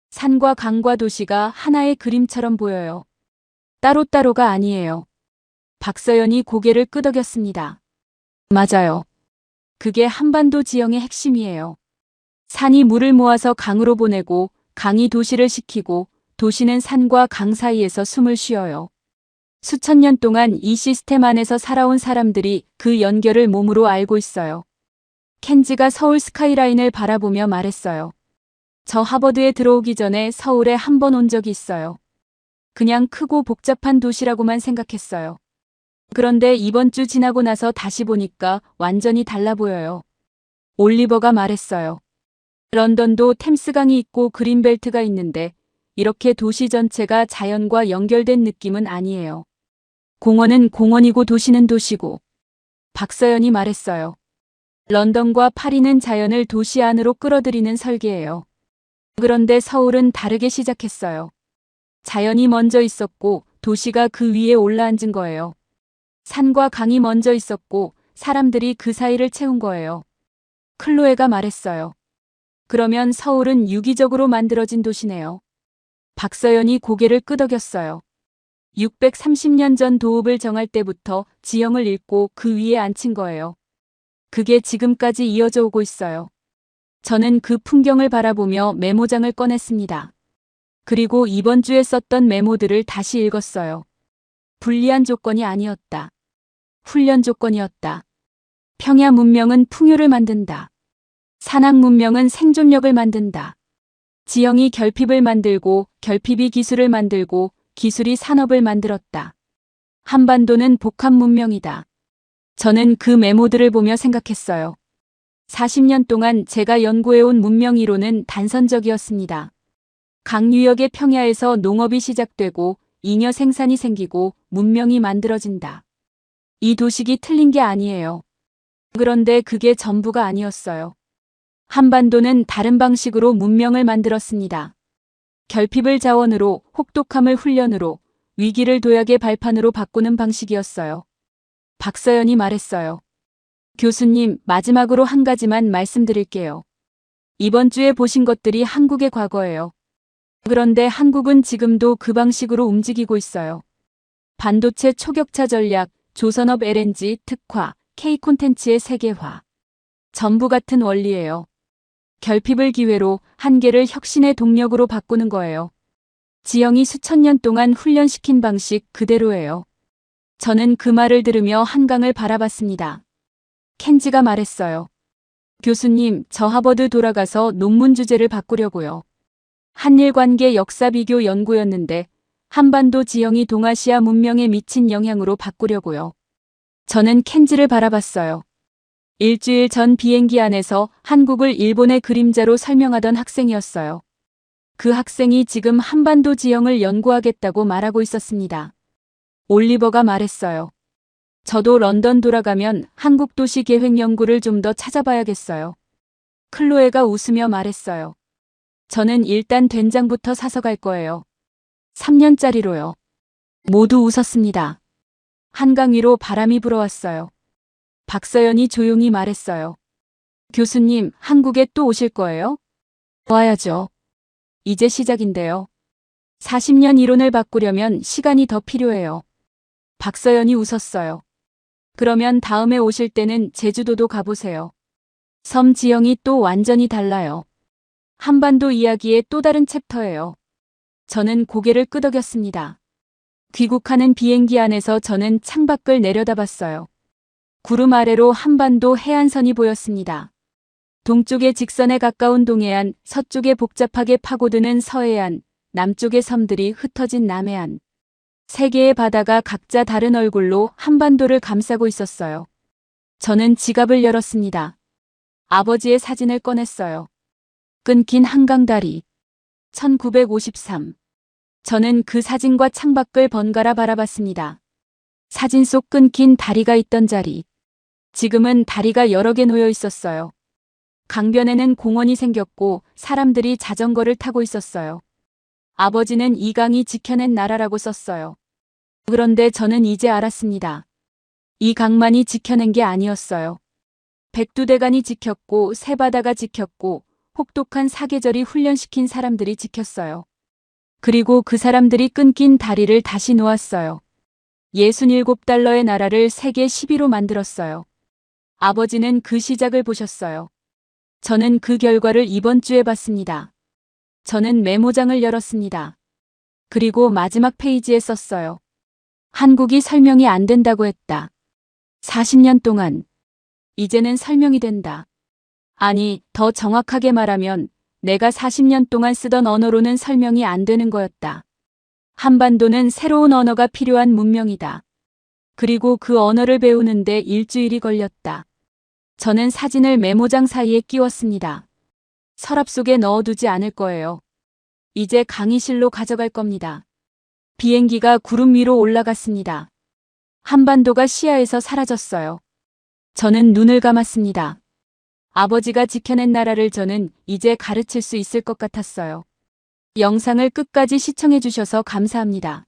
산과 강과 도시가 하나의 그림처럼 보여요. 따로따로가 아니에요. 박서연이 고개를 끄덕였습니다. 맞아요. 그게 한반도 지형의 핵심이에요. 산이 물을 모아서 강으로 보내고 강이 도시를 식히고 도시는 산과 강 사이에서 숨을 쉬어요. 수천 년 동안 이 시스템 안에서 살아온 사람들이 그 연결을 몸으로 알고 있어요. 켄지가 서울 스카이라인을 바라보며 말했어요. 저 하버드에 들어오기 전에 서울에 한 번 온 적이 있어요. 그냥 크고 복잡한 도시라고만 생각했어요. 그런데 이번 주 지나고 나서 다시 보니까 완전히 달라 보여요. 올리버가 말했어요. 런던도 템스강이 있고 그린벨트가 있는데 이렇게 도시 전체가 자연과 연결된 느낌은 아니에요. 공원은 공원이고 도시는 도시고. 박서연이 말했어요. 런던과 파리는 자연을 도시 안으로 끌어들이는 설계예요. 그런데 서울은 다르게 시작했어요. 자연이 먼저 있었고 도시가 그 위에 올라앉은 거예요. 산과 강이 먼저 있었고 사람들이 그 사이를 채운 거예요. 클로에가 말했어요. 그러면 서울은 유기적으로 만들어진 도시네요. 박서연이 고개를 끄덕였어요. 630년 전 도읍을 정할 때부터 지형을 읽고 그 위에 앉힌 거예요. 그게 지금까지 이어져 오고 있어요. 저는 그 풍경을 바라보며 메모장을 꺼냈습니다. 그리고 이번 주에 썼던 메모들을 다시 읽었어요. 불리한 조건이 아니었다. 훈련 조건이었다. 평야 문명은 풍요를 만든다. 산악 문명은 생존력을 만든다. 지형이 결핍을 만들고 결핍이 기술을 만들고 기술이 산업을 만들었다. 한반도는 복합 문명이다. 저는 그 메모들을 보며 생각했어요. 40년 동안 제가 연구해온 문명 이론은 단선적이었습니다. 강유역의 평야에서 농업이 시작되고 잉여 생산이 생기고 문명이 만들어진다. 이 도식이 틀린 게 아니에요. 그런데 그게 전부가 아니었어요. 한반도는 다른 방식으로 문명을 만들었습니다. 결핍을 자원으로, 혹독함을 훈련으로, 위기를 도약의 발판으로 바꾸는 방식이었어요. 박서연이 말했어요. 교수님, 마지막으로 한 가지만 말씀드릴게요. 이번 주에 보신 것들이 한국의 과거예요. 그런데 한국은 지금도 그 방식으로 움직이고 있어요. 반도체 초격차 전략, 조선업 LNG 특화, K 콘텐츠의 세계화. 전부 같은 원리예요. 결핍을 기회로, 한계를 혁신의 동력으로 바꾸는 거예요. 지형이 수천 년 동안 훈련시킨 방식 그대로예요. 저는 그 말을 들으며 한강을 바라봤습니다. 켄지가 말했어요. 교수님, 저 하버드 돌아가서 논문 주제를 바꾸려고요. 한일 관계 역사 비교 연구였는데 한반도 지형이 동아시아 문명에 미친 영향으로 바꾸려고요. 저는 켄지를 바라봤어요. 일주일 전 비행기 안에서 한국을 일본의 그림자로 설명하던 학생이었어요. 그 학생이 지금 한반도 지형을 연구하겠다고 말하고 있었습니다. 올리버가 말했어요. 저도 런던 돌아가면 한국 도시 계획 연구를 좀 더 찾아봐야겠어요. 클로에가 웃으며 말했어요. 저는 일단 된장부터 사서 갈 거예요. 3년짜리로요. 모두 웃었습니다. 한강 위로 바람이 불어왔어요. 박서연이 조용히 말했어요. 교수님, 한국에 또 오실 거예요? 와야죠. 이제 시작인데요. 40년 이론을 바꾸려면 시간이 더 필요해요. 박서연이 웃었어요. 그러면 다음에 오실 때는 제주도도 가보세요. 섬 지형이 또 완전히 달라요. 한반도 이야기의 또 다른 챕터예요. 저는 고개를 끄덕였습니다. 귀국하는 비행기 안에서 저는 창밖을 내려다봤어요. 구름 아래로 한반도 해안선이 보였습니다. 동쪽의 직선에 가까운 동해안, 서쪽에 복잡하게 파고드는 서해안, 남쪽의 섬들이 흩어진 남해안. 세 개의 바다가 각자 다른 얼굴로 한반도를 감싸고 있었어요. 저는 지갑을 열었습니다. 아버지의 사진을 꺼냈어요. 끊긴 한강다리. 1953. 저는 그 사진과 창밖을 번갈아 바라봤습니다. 사진 속 끊긴 다리가 있던 자리. 지금은 다리가 여러 개 놓여 있었어요. 강변에는 공원이 생겼고 사람들이 자전거를 타고 있었어요. 아버지는 이 강이 지켜낸 나라라고 썼어요. 그런데 저는 이제 알았습니다. 이 강만이 지켜낸 게 아니었어요. 백두대간이 지켰고 새바다가 지켰고 혹독한 사계절이 훈련시킨 사람들이 지켰어요. 그리고 그 사람들이 끊긴 다리를 다시 놓았어요. 67달러의 나라를 세계 10위로 만들었어요. 아버지는 그 시작을 보셨어요. 저는 그 결과를 이번 주에 봤습니다. 저는 메모장을 열었습니다. 그리고 마지막 페이지에 썼어요. 한국이 설명이 안 된다고 했다. 40년 동안. 이제는 설명이 된다. 아니, 더 정확하게 말하면 내가 40년 동안 쓰던 언어로는 설명이 안 되는 거였다. 한반도는 새로운 언어가 필요한 문명이다. 그리고 그 언어를 배우는데 일주일이 걸렸다. 저는 사진을 메모장 사이에 끼웠습니다. 서랍 속에 넣어두지 않을 거예요. 이제 강의실로 가져갈 겁니다. 비행기가 구름 위로 올라갔습니다. 한반도가 시야에서 사라졌어요. 저는 눈을 감았습니다. 아버지가 지켜낸 나라를 저는 이제 가르칠 수 있을 것 같았어요. 영상을 끝까지 시청해 주셔서 감사합니다.